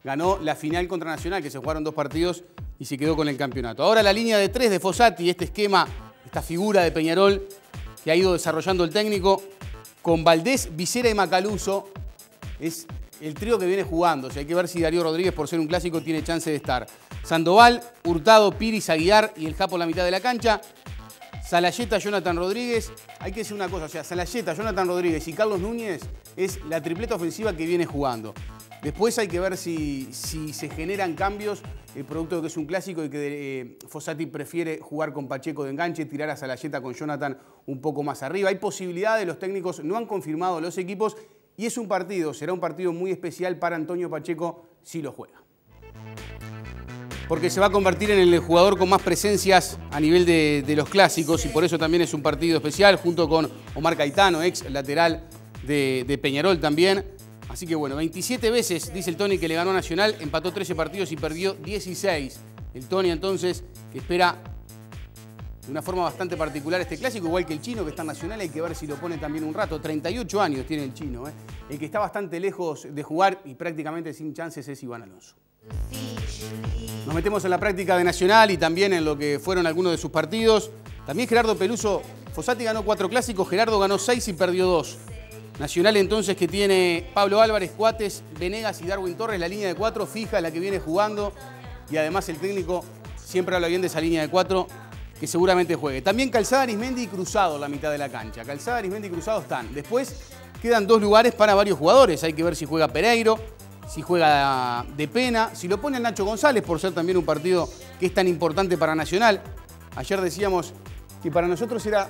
ganó la final contra Nacional, que se jugaron 2 partidos y se quedó con el campeonato. Ahora la línea de 3 de Fossati, este esquema, esta figura de Peñarol que ha ido desarrollando el técnico, con Valdés, Visera y Macaluso, es el trío que viene jugando. O sea, hay que ver si Darío Rodríguez, por ser un clásico, tiene chance de estar. Sandoval, Hurtado, Piris, Aguiar y el Japo en la mitad de la cancha. Salayeta, Jonathan Rodríguez. Hay que decir una cosa, o sea, Salayeta, Jonathan Rodríguez y Carlos Núñez es la tripleta ofensiva que viene jugando. Después hay que ver si se generan cambios, producto de que es un clásico y que Fossati prefiere jugar con Pacheco de enganche, tirar a Salayeta con Jonathan un poco más arriba. Hay posibilidades, los técnicos no han confirmado los equipos y es un partido, será un partido muy especial para Antonio Pacheco si lo juega. Porque se va a convertir en el jugador con más presencias a nivel de los clásicos y por eso también es un partido especial, junto con Omar Caetano, ex lateral de Peñarol también. Así que bueno, 27 veces, dice el Tony, que le ganó a Nacional, empató 13 partidos y perdió 16. El Tony entonces, que espera de una forma bastante particular este clásico, igual que el Chino, que está en Nacional, hay que ver si lo pone también un rato. 38 años tiene el Chino, El que está bastante lejos de jugar y prácticamente sin chances es Iván Alonso. Nos metemos en la práctica de Nacional y también en lo que fueron algunos de sus partidos. También Gerardo Peluso, Fossati ganó 4 clásicos, Gerardo ganó 6 y perdió 2. Nacional entonces que tiene Pablo Álvarez, Cuates, Venegas y Darwin Torres, la línea de 4 fija, la que viene jugando. Y además el técnico siempre habla bien de esa línea de 4 que seguramente juegue. También Calzada, Arismendi y Cruzado en la mitad de la cancha. Calzada, Arismendi y Cruzado están. Después quedan 2 lugares para varios jugadores. Hay que ver si juega Pereiro, si juega De Pena, si lo pone el Nacho González por ser también un partido que es tan importante para Nacional. Ayer decíamos que para nosotros era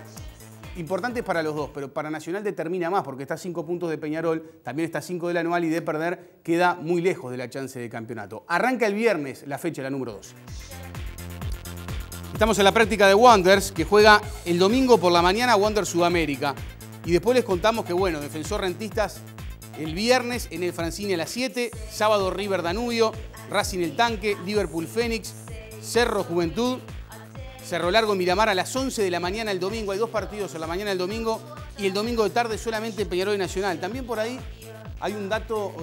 importante para los dos, pero para Nacional determina más porque está a 5 puntos de Peñarol, también está a 5 del anual y de perder queda muy lejos de la chance de campeonato. Arranca el viernes la fecha, la número 12. Estamos en la práctica de Wanderers, que juega el domingo por la mañana Wanderers Sudamérica. Y después les contamos que, bueno, Defensor Rentistas el viernes en el Francini a las 7, sábado River Danubio, Racing El Tanque, Liverpool Fénix, Cerro Juventud, Cerro Largo Miramar a las 11 de la mañana el domingo. Hay 2 partidos a la mañana el domingo y el domingo de tarde solamente Peñarol y Nacional. También por ahí hay un dato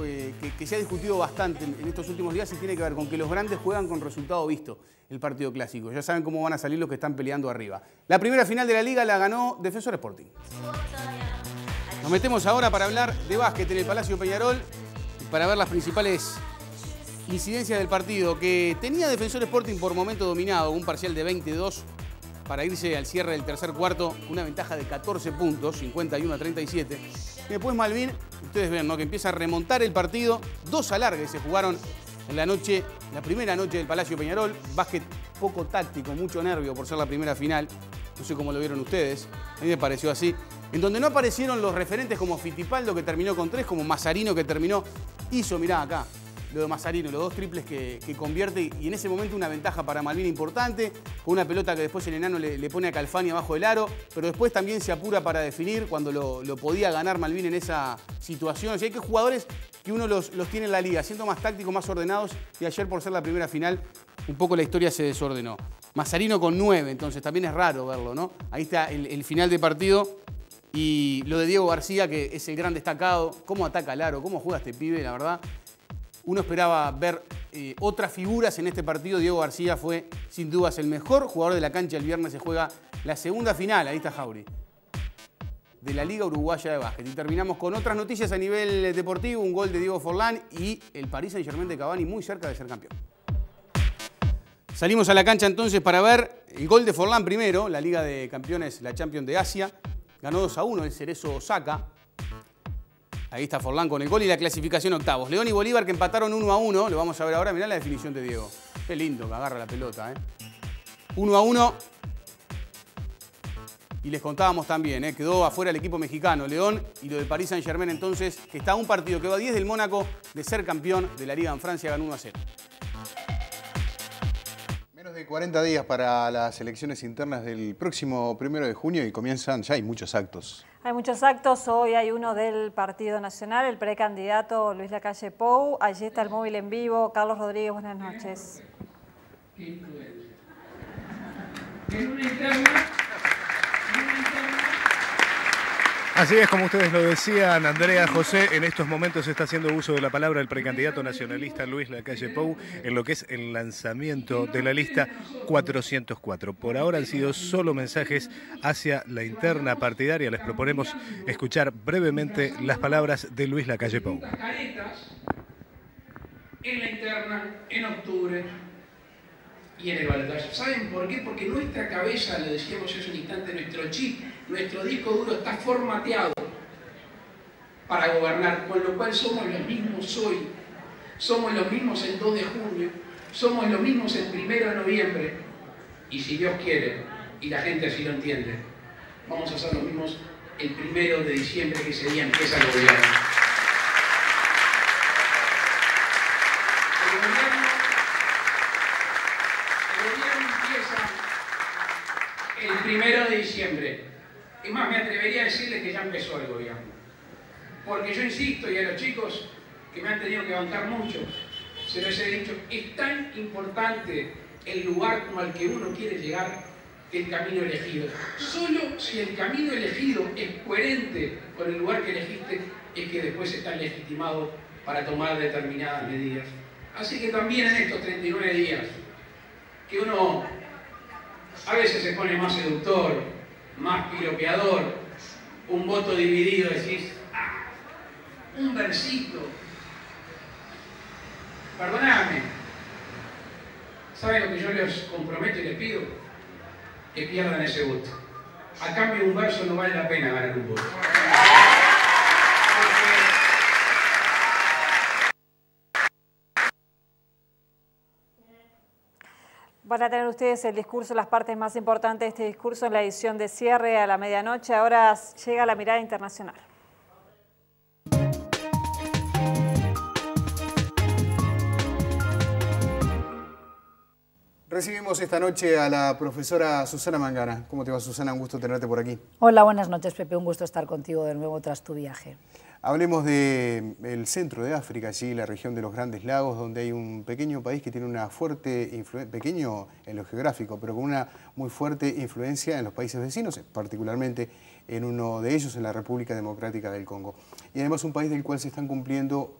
que se ha discutido bastante en estos últimos días y tiene que ver con que los grandes juegan con resultado visto el partido clásico. Ya saben cómo van a salir los que están peleando arriba. La primera final de la Liga la ganó Defensor Sporting. Nos metemos ahora para hablar de básquet en el Palacio Peñarol y para ver las principales incidencias del partido, que tenía Defensor Sporting por momento dominado, un parcial de 22 para irse al cierre del tercer cuarto, una ventaja de 14 puntos, 51-37. Y después Malvin, ustedes ven, ¿no?, que empieza a remontar el partido. 2 alargues se jugaron en la noche, la primera noche del Palacio Peñarol. Básquet poco táctico, mucho nervio por ser la primera final. No sé cómo lo vieron ustedes, a mí me pareció así. En donde no aparecieron los referentes como Fittipaldo, que terminó con 3, como Mazzarino, que terminó, hizo, mirá acá, lo de Mazzarino, los 2 triples que convierte, y en ese momento una ventaja para Malvin importante, con una pelota que después el enano le pone a Calfani abajo del aro, pero después también se apura para definir cuando lo podía ganar Malvin en esa situación. O sea, hay que jugadores que uno los tiene en la liga, siendo más tácticos, más ordenados, y ayer por ser la primera final, un poco la historia se desordenó. Mazzarino con 9, entonces también es raro verlo, ¿no? Ahí está el final de partido. Y lo de Diego García, que es el gran destacado, cómo ataca al aro, cómo juega este pibe, la verdad. Uno esperaba ver otras figuras en este partido. Diego García fue, sin dudas, el mejor jugador de la cancha. El viernes se juega la segunda final, ahí está Jauri, de la Liga Uruguaya de Básquet. Y terminamos con otras noticias a nivel deportivo, un gol de Diego Forlán y el Paris Saint-Germain de Cavani muy cerca de ser campeón. Salimos a la cancha entonces para ver el gol de Forlán primero, la Liga de Campeones, la Champions de Asia. Ganó 2-1 el Cerezo Osaka. Ahí está Forlán con el gol y la clasificación octavos. León y Bolívar que empataron 1-1. Lo vamos a ver ahora. Mirá la definición de Diego. Qué lindo que agarra la pelota, 1-1. Y les contábamos también, quedó afuera el equipo mexicano, León, y lo del Paris Saint-Germain entonces, que está a un partido que va a 10 del Mónaco de ser campeón de la Liga en Francia, ganó 1-0. Menos de 40 días para las elecciones internas del próximo 1 de junio y comienzan, ya hay muchos actos. Hay muchos actos, hoy hay uno del Partido Nacional, el precandidato Luis Lacalle Pou, allí está el móvil en vivo. Carlos Rodríguez, buenas noches. Así es, como ustedes lo decían, Andrea, José, en estos momentos se está haciendo uso de la palabra el precandidato nacionalista Luis Lacalle Pou en lo que es el lanzamiento de la lista 404. Por ahora han sido solo mensajes hacia la interna partidaria. Les proponemos escuchar brevemente las palabras de Luis Lacalle Pou. En la interna, en octubre y en el balotaje. ¿Saben por qué? Porque nuestra cabeza, lo decíamos hace un instante, nuestro chip, nuestro disco duro está formateado para gobernar, con lo cual somos los mismos hoy, somos los mismos el 2 de junio, somos los mismos el 1 de noviembre, y si Dios quiere, y la gente así lo entiende, vamos a ser los mismos el 1 de diciembre, que ese día empieza el gobierno. El 1 de diciembre. Es más, me atrevería a decirles que ya empezó el gobierno. Porque yo insisto, y a los chicos que me han tenido que bancar mucho, se los he dicho, es tan importante el lugar como al que uno quiere llegar, el camino elegido. Solo si el camino elegido es coherente con el lugar que elegiste, es que después estás legitimado para tomar determinadas medidas. Así que también en estos 39 días, que uno a veces se pone más seductor, más piropeador, un voto dividido, decís, un versito. Perdóname. ¿Saben lo que yo les comprometo y les pido? Que pierdan ese voto. A cambio de un verso no vale la pena ganar un voto. Van a tener ustedes el discurso, las partes más importantes de este discurso en la edición de cierre a la medianoche. Ahora llega la mirada internacional. Recibimos esta noche a la profesora Susana Mangana. ¿Cómo te va, Susana? Un gusto tenerte por aquí. Hola, buenas noches, Pepe. Un gusto estar contigo de nuevo tras tu viaje. Hablemos del centro de África, allí la región de los Grandes Lagos, donde hay un pequeño país que tiene una fuerte influencia, pequeño en lo geográfico, pero con una muy fuerte influencia en los países vecinos, particularmente en uno de ellos, en la República Democrática del Congo. Y además un país del cual se están cumpliendo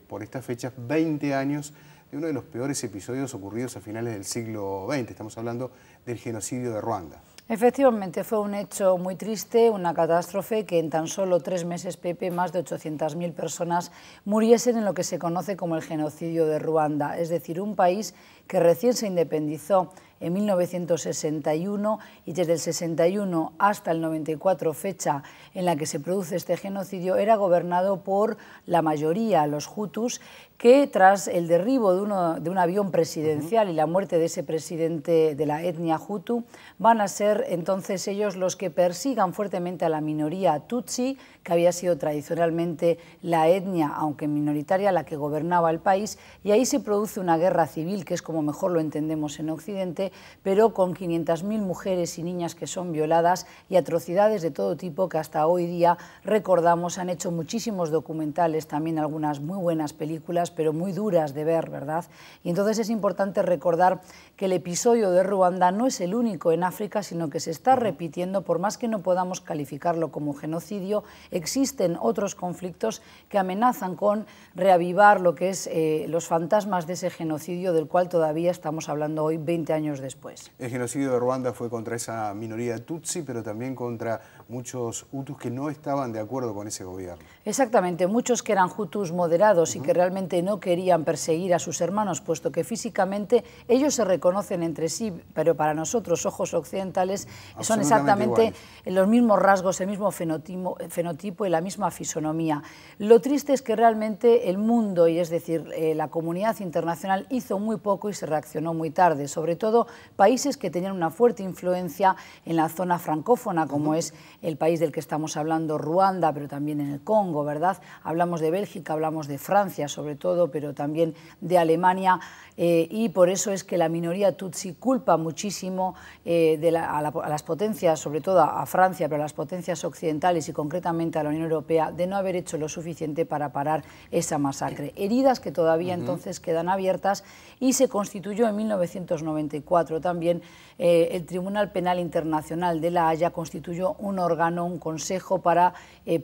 por estas fechas 20 años de uno de los peores episodios ocurridos a finales del siglo XX. Estamos hablando del genocidio de Ruanda. Efectivamente, fue un hecho muy triste, una catástrofe que en tan solo 3 meses, Pepe, más de 800.000 personas muriesen en lo que se conoce como el genocidio de Ruanda, es decir, un país que recién se independizó en 1961 y desde el 61 hasta el 94, fecha en la que se produce este genocidio, era gobernado por la mayoría, los hutus, que tras el derribo de un avión presidencial y la muerte de ese presidente de la etnia hutu, van a ser entonces ellos los que persigan fuertemente a la minoría tutsi, que había sido tradicionalmente la etnia, aunque minoritaria, la que gobernaba el país, y ahí se produce una guerra civil, que es como mejor lo entendemos en Occidente, pero con 500.000 mujeres y niñas que son violadas y atrocidades de todo tipo que hasta hoy día recordamos. Han hecho muchísimos documentales, también algunas muy buenas películas, pero muy duras de ver, ¿verdad? Y entonces es importante recordar que el episodio de Ruanda no es el único en África, sino que se está repitiendo, por más que no podamos calificarlo como genocidio, existen otros conflictos que amenazan con reavivar lo que es los fantasmas de ese genocidio del cual todavía estamos hablando hoy, 20 años después. El genocidio de Ruanda fue contra esa minoría tutsi, pero también contra muchos hutus que no estaban de acuerdo con ese gobierno. Exactamente, muchos que eran hutus moderados y que realmente no querían perseguir a sus hermanos, puesto que físicamente ellos se reconocen entre sí, pero para nosotros, ojos occidentales, son exactamente los mismos rasgos, el mismo fenotipo y la misma fisonomía. Lo triste es que realmente el mundo, y es decir, la comunidad internacional, hizo muy poco y se reaccionó muy tarde, sobre todo países que tenían una fuerte influencia en la zona francófona, como es el país del que estamos hablando, Ruanda, pero también en el Congo, ¿verdad? Hablamos de Bélgica, hablamos de Francia sobre todo, pero también de Alemania, y por eso es que la minoría tutsi culpa muchísimo a las potencias, sobre todo a Francia, pero a las potencias occidentales y concretamente a la Unión Europea, de no haber hecho lo suficiente para parar esa masacre. Heridas que todavía entonces quedan abiertas, y se constituyó en 1994 también el Tribunal Penal Internacional de La Haya, constituyó un órgano, un consejo para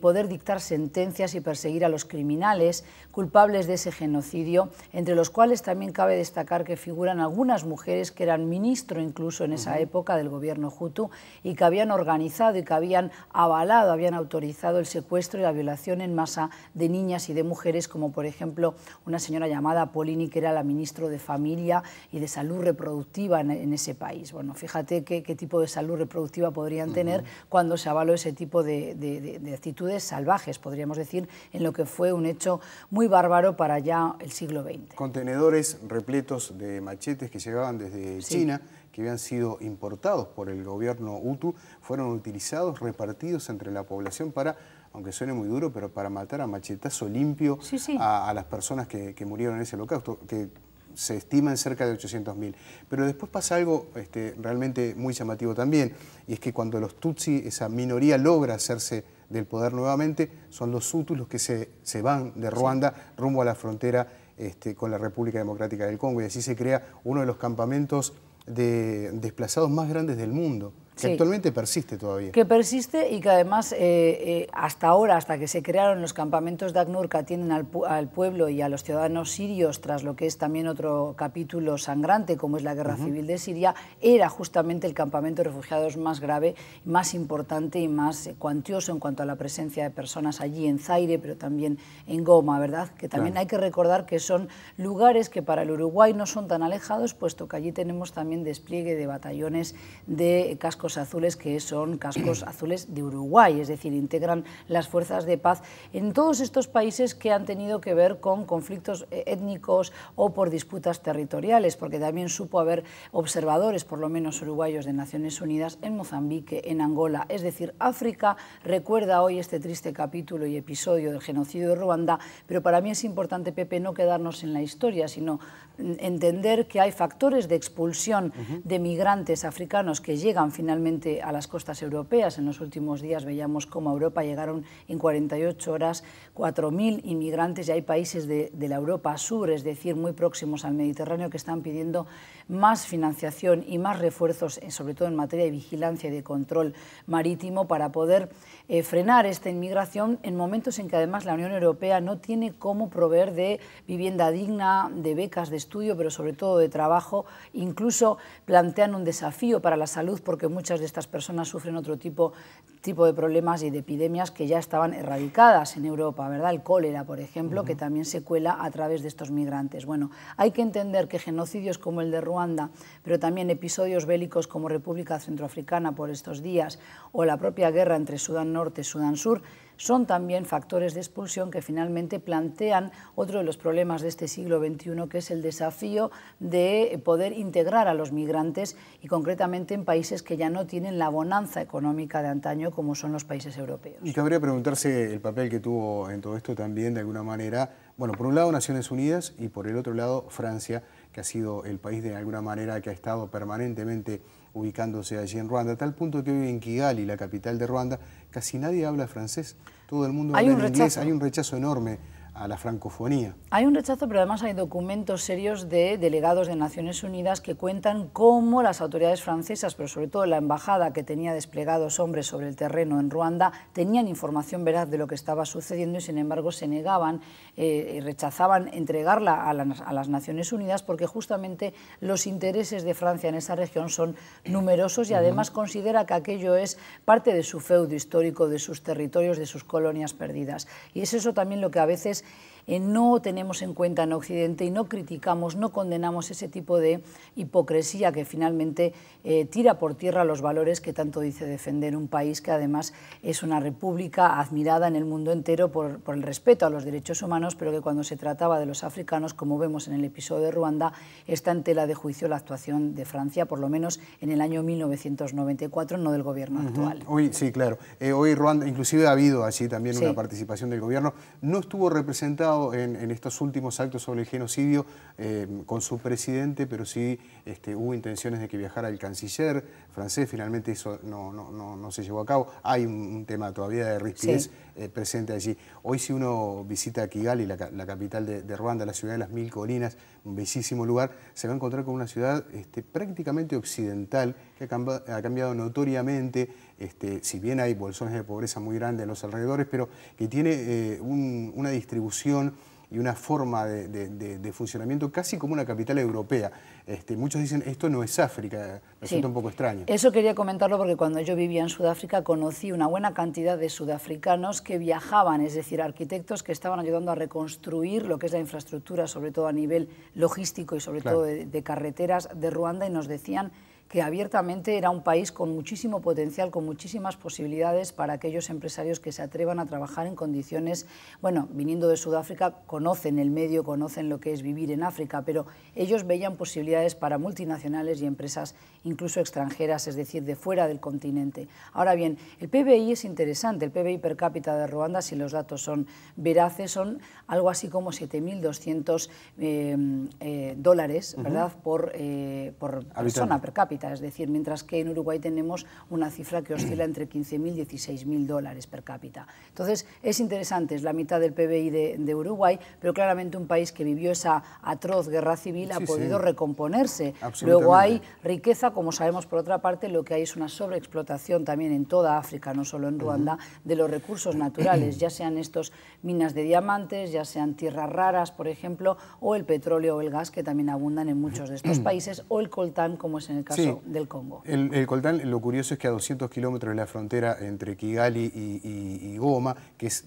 poder dictar sentencias y perseguir a los criminales culpables de ese genocidio, entre los cuales también cabe destacar que figuran algunas mujeres que eran ministro incluso en esa época del gobierno hutu y que habían organizado y que habían avalado, habían autorizado el secuestro y la violación en masa de niñas y de mujeres, como por ejemplo una señora llamada Polini, que era la ministra de Familia y de Salud Reproductiva en ese país. Bueno, fíjate qué tipo de salud reproductiva podrían tener cuando se avaló ese tipo de actitudes salvajes, podríamos decir, en lo que fue un hecho muy bárbaro para ya el siglo XX. Contenedores repletos de machetes que llegaban desde China, que habían sido importados por el gobierno hutu, fueron utilizados, repartidos entre la población para, aunque suene muy duro, pero para matar a machetazo limpio a las personas que murieron en ese holocausto, que se estiman cerca de 800.000. Pero después pasa algo realmente muy llamativo también, y es que cuando los tutsi, esa minoría, logra hacerse del poder nuevamente, son los hutus los que se van de Ruanda rumbo a la frontera con la República Democrática del Congo, y así se crea uno de los campamentos de desplazados más grandes del mundo, que actualmente persiste todavía. Que persiste y que además hasta ahora, hasta que se crearon los campamentos de ACNUR que atienden al pueblo y a los ciudadanos sirios, tras lo que es también otro capítulo sangrante como es la guerra civil de Siria, era justamente el campamento de refugiados más grave, más importante y más cuantioso en cuanto a la presencia de personas allí en Zaire, pero también en Goma, ¿verdad? Que también hay que recordar que son lugares que para el Uruguay no son tan alejados, puesto que allí tenemos también despliegue de batallones de cascos azules, que son cascos azules de Uruguay, es decir, integran las fuerzas de paz en todos estos países que han tenido que ver con conflictos étnicos o por disputas territoriales, porque también supo haber observadores, por lo menos uruguayos, de Naciones Unidas en Mozambique, en Angola. Es decir, África recuerda hoy este triste capítulo y episodio del genocidio de Ruanda, pero para mí es importante, Pepe, no quedarnos en la historia, sino entender que hay factores de expulsión de migrantes africanos que llegan finalmente a las costas europeas. En los últimos días veíamos cómo a Europa llegaron en 48 horas 4.000 inmigrantes, y hay países de la Europa Sur, es decir, muy próximos al Mediterráneo, que están pidiendo más financiación y más refuerzos, sobre todo en materia de vigilancia y de control marítimo, para poder frenar esta inmigración en momentos en que además la Unión Europea no tiene cómo proveer de vivienda digna, de becas de estudio, pero sobre todo de trabajo. Incluso plantean un desafío para la salud, porque muchas de estas personas sufren otro tipo de problemas y de epidemias que ya estaban erradicadas en Europa, ¿verdad? El cólera, por ejemplo, que también se cuela a través de estos migrantes. Bueno, hay que entender que genocidios como el de Ruanda, pero también episodios bélicos como República Centroafricana por estos días, o la propia guerra entre Sudán Norte y Sudán Sur, son también factores de expulsión que finalmente plantean otro de los problemas de este siglo XXI, que es el desafío de poder integrar a los migrantes, y concretamente en países que ya no tienen la bonanza económica de antaño como son los países europeos. Y cabría preguntarse el papel que tuvo en todo esto también, de alguna manera, bueno, por un lado Naciones Unidas y por el otro lado Francia, que ha sido el país de alguna manera que ha estado permanentemente ubicándose allí en Ruanda, a tal punto que hoy en Kigali, la capital de Ruanda, casi nadie habla francés, todo el mundo habla en inglés, hay un rechazo enorme a la francofonía. Hay un rechazo, pero además hay documentos serios de delegados de Naciones Unidas que cuentan cómo las autoridades francesas, pero sobre todo la embajada, que tenía desplegados hombres sobre el terreno en Ruanda, tenían información veraz de lo que estaba sucediendo y sin embargo se negaban y rechazaban entregarla a las Naciones Unidas, porque justamente los intereses de Francia en esa región son numerosos, y además considera que aquello es parte de su feudo histórico, de sus territorios, de sus colonias perdidas. Y es eso también lo que a veces no tenemos en cuenta en Occidente, y no criticamos, no condenamos ese tipo de hipocresía que finalmente tira por tierra los valores que tanto dice defender un país que además es una república admirada en el mundo entero por el respeto a los derechos humanos, pero que cuando se trataba de los africanos, como vemos en el episodio de Ruanda, está en tela de juicio la actuación de Francia, por lo menos en el año 1994, no del gobierno actual. Hoy, sí, claro. Hoy Ruanda, inclusive ha habido allí también una participación del gobierno. No estuvo representado en estos últimos actos sobre el genocidio con su presidente, pero sí hubo intenciones de que viajara el canciller francés. Finalmente eso no se llevó a cabo. Hay un tema todavía de rispidez presente allí. Hoy, si uno visita Kigali, la capital de Ruanda, la ciudad de las 1000 colinas, un bellísimo lugar, se va a encontrar con una ciudad prácticamente occidental, que ha cambiado notoriamente, si bien hay bolsones de pobreza muy grandes en los alrededores, pero que tiene una distribución y una forma de funcionamiento casi como una capital europea. Muchos dicen, esto no es África, resulta un poco extraño. Eso quería comentarlo porque cuando yo vivía en Sudáfrica conocí una buena cantidad de sudafricanos que viajaban, es decir, arquitectos que estaban ayudando a reconstruir lo que es la infraestructura, sobre todo a nivel logístico y sobre todo de carreteras de Ruanda, y nos decían que abiertamente era un país con muchísimo potencial, con muchísimas posibilidades para aquellos empresarios que se atrevan a trabajar en condiciones, bueno, viniendo de Sudáfrica, conocen el medio, conocen lo que es vivir en África, pero ellos veían posibilidades para multinacionales y empresas incluso extranjeras, es decir, de fuera del continente. Ahora bien, el PBI es interesante, el PBI per cápita de Ruanda, si los datos son veraces, son algo así como 7.200 dólares, ¿verdad?, por persona per cápita. Es decir, mientras que en Uruguay tenemos una cifra que oscila entre 15.000 y 16.000 dólares per cápita. Entonces, es interesante, es la mitad del PBI de Uruguay, pero claramente un país que vivió esa atroz guerra civil ha podido recomponerse. Luego hay riqueza, como sabemos por otra parte, lo que hay es una sobreexplotación también en toda África, no solo en Ruanda, de los recursos naturales, ya sean estos minas de diamantes, ya sean tierras raras, por ejemplo, o el petróleo o el gas, que también abundan en muchos de estos países, o el coltán, como es en el caso del Congo. El coltán, lo curioso es que a 200 kilómetros de la frontera entre Kigali y Goma, que es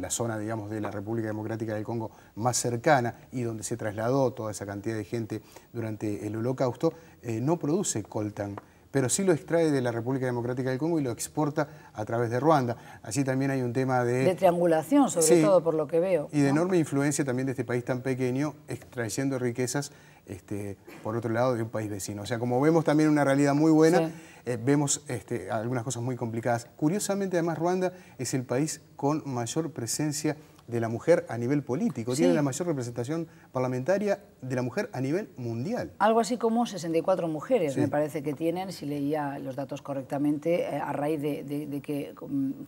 la zona, digamos, de la República Democrática del Congo más cercana y donde se trasladó toda esa cantidad de gente durante el Holocausto, no produce coltán, pero sí lo extrae de la República Democrática del Congo y lo exporta a través de Ruanda. Así también hay un tema de triangulación, sobre todo por lo que veo. Y de enorme influencia también de este país tan pequeño, extrayendo riquezas por otro lado de un país vecino. O sea, como vemos también una realidad muy buena, vemos algunas cosas muy complicadas. Curiosamente, además, Ruanda es el país con mayor presencia de la mujer a nivel político. Sí. Tiene la mayor representación parlamentaria de la mujer a nivel mundial. Algo así como 64 mujeres, Sí. me parece que tienen, si leía los datos correctamente, a raíz de que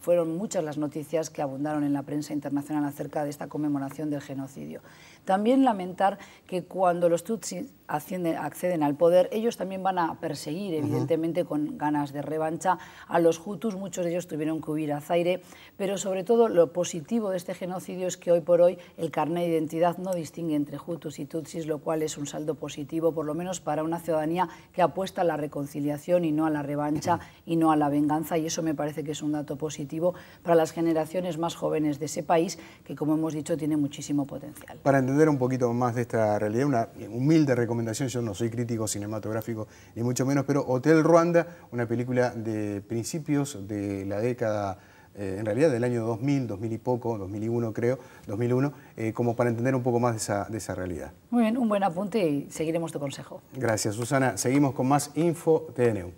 fueron muchas las noticias que abundaron en la prensa internacional acerca de esta conmemoración del genocidio. También lamentar que cuando los Tutsis acceden al poder, ellos también van a perseguir, evidentemente con ganas de revancha, a los Hutus. Muchos de ellos tuvieron que huir a Zaire, pero sobre todo lo positivo de este genocidio es que hoy por hoy el carnet de identidad no distingue entre Hutus y Tutsis, lo cual es un saldo positivo, por lo menos para una ciudadanía que apuesta a la reconciliación y no a la revancha y no a la venganza, y eso me parece que es un dato positivo para las generaciones más jóvenes de ese país, que como hemos dicho tiene muchísimo potencial. Para entender un poquito más de esta realidad, una humilde recomendación, yo no soy crítico cinematográfico ni mucho menos, pero Hotel Ruanda, una película de principios de la década, en realidad del año 2000, 2000 y poco, 2001 creo, 2001, como para entender un poco más de esa realidad. Muy bien, un buen apunte y seguiremos tu consejo. Gracias, Susana. Seguimos con más Info TNU.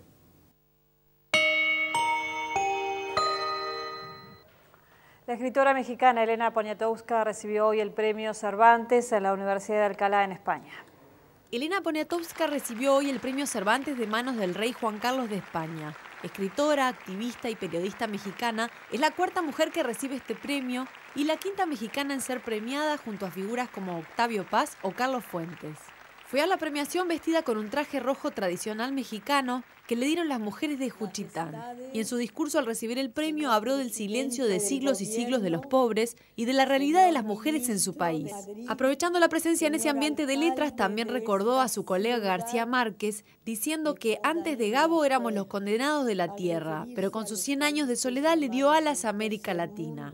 La escritora mexicana Elena Poniatowska recibió hoy el premio Cervantes en la Universidad de Alcalá en España. Elena Poniatowska recibió hoy el premio Cervantes de manos del rey Juan Carlos de España. Escritora, activista y periodista mexicana, es la cuarta mujer que recibe este premio y la quinta mexicana en ser premiada junto a figuras como Octavio Paz o Carlos Fuentes. Fue a la premiación vestida con un traje rojo tradicional mexicano que le dieron las mujeres de Juchitán. Y en su discurso al recibir el premio habló del silencio de siglos y siglos de los pobres y de la realidad de las mujeres en su país. Aprovechando la presencia en ese ambiente de letras, también recordó a su colega García Márquez, diciendo que antes de Gabo éramos los condenados de la tierra, pero con sus 100 años de soledad le dio alas a América Latina.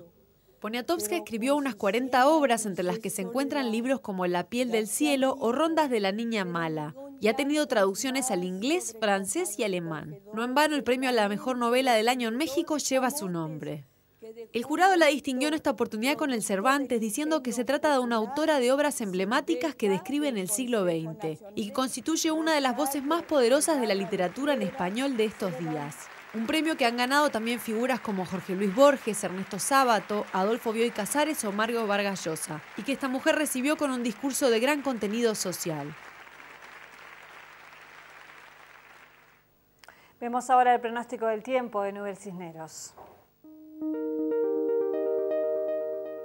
Poniatowska escribió unas 40 obras, entre las que se encuentran libros como La piel del cielo o Rondas de la niña mala, y ha tenido traducciones al inglés, francés y alemán. No en vano el premio a la mejor novela del año en México lleva su nombre. El jurado la distinguió en esta oportunidad con el Cervantes, diciendo que se trata de una autora de obras emblemáticas que describen el siglo XX y que constituye una de las voces más poderosas de la literatura en español de estos días. Un premio que han ganado también figuras como Jorge Luis Borges, Ernesto Sábato, Adolfo Bioy Casares o Mario Vargas Llosa, y que esta mujer recibió con un discurso de gran contenido social. Vemos ahora el pronóstico del tiempo de Nubel Cisneros.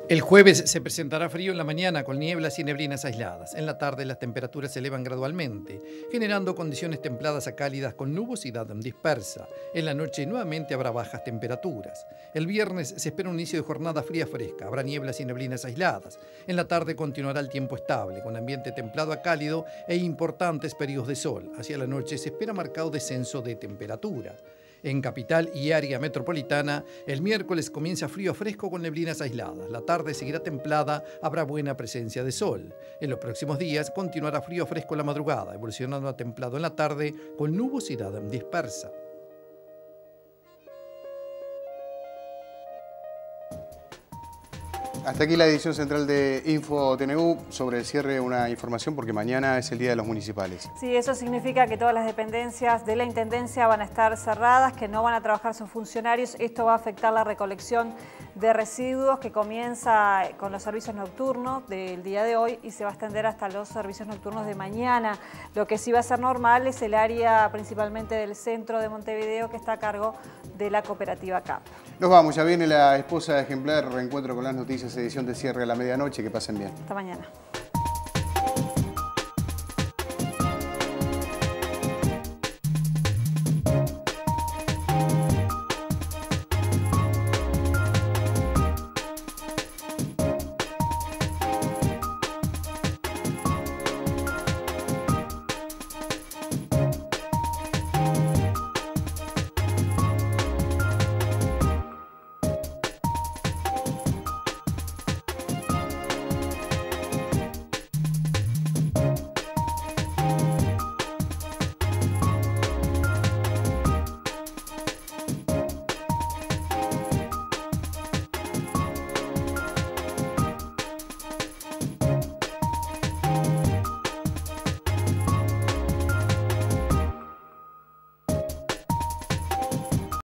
El jueves se presentará frío en la mañana con nieblas y neblinas aisladas. En la tarde las temperaturas se elevan gradualmente, generando condiciones templadas a cálidas con nubosidad dispersa. En la noche nuevamente habrá bajas temperaturas. El viernes se espera un inicio de jornada fría-fresca. Habrá nieblas y neblinas aisladas. En la tarde continuará el tiempo estable, con ambiente templado a cálido e importantes periodos de sol. Hacia la noche se espera marcado descenso de temperatura. En capital y área metropolitana, el miércoles comienza frío fresco con neblinas aisladas. La tarde seguirá templada, habrá buena presencia de sol. En los próximos días continuará frío fresco en la madrugada, evolucionando a templado en la tarde con nubosidad dispersa. Hasta aquí la edición central de Info TNU. Sobre el cierre, una información porque mañana es el Día de los Municipales. Sí, eso significa que todas las dependencias de la Intendencia van a estar cerradas, que no van a trabajar sus funcionarios. Esto va a afectar la recolección de residuos que comienza con los servicios nocturnos del día de hoy y se va a extender hasta los servicios nocturnos de mañana. Lo que sí va a ser normal es el área principalmente del centro de Montevideo, que está a cargo de la cooperativa CAP. Nos vamos, ya viene la esposa ejemplar, reencuentro con las noticias, edición de cierre a la medianoche. Que pasen bien. Hasta mañana.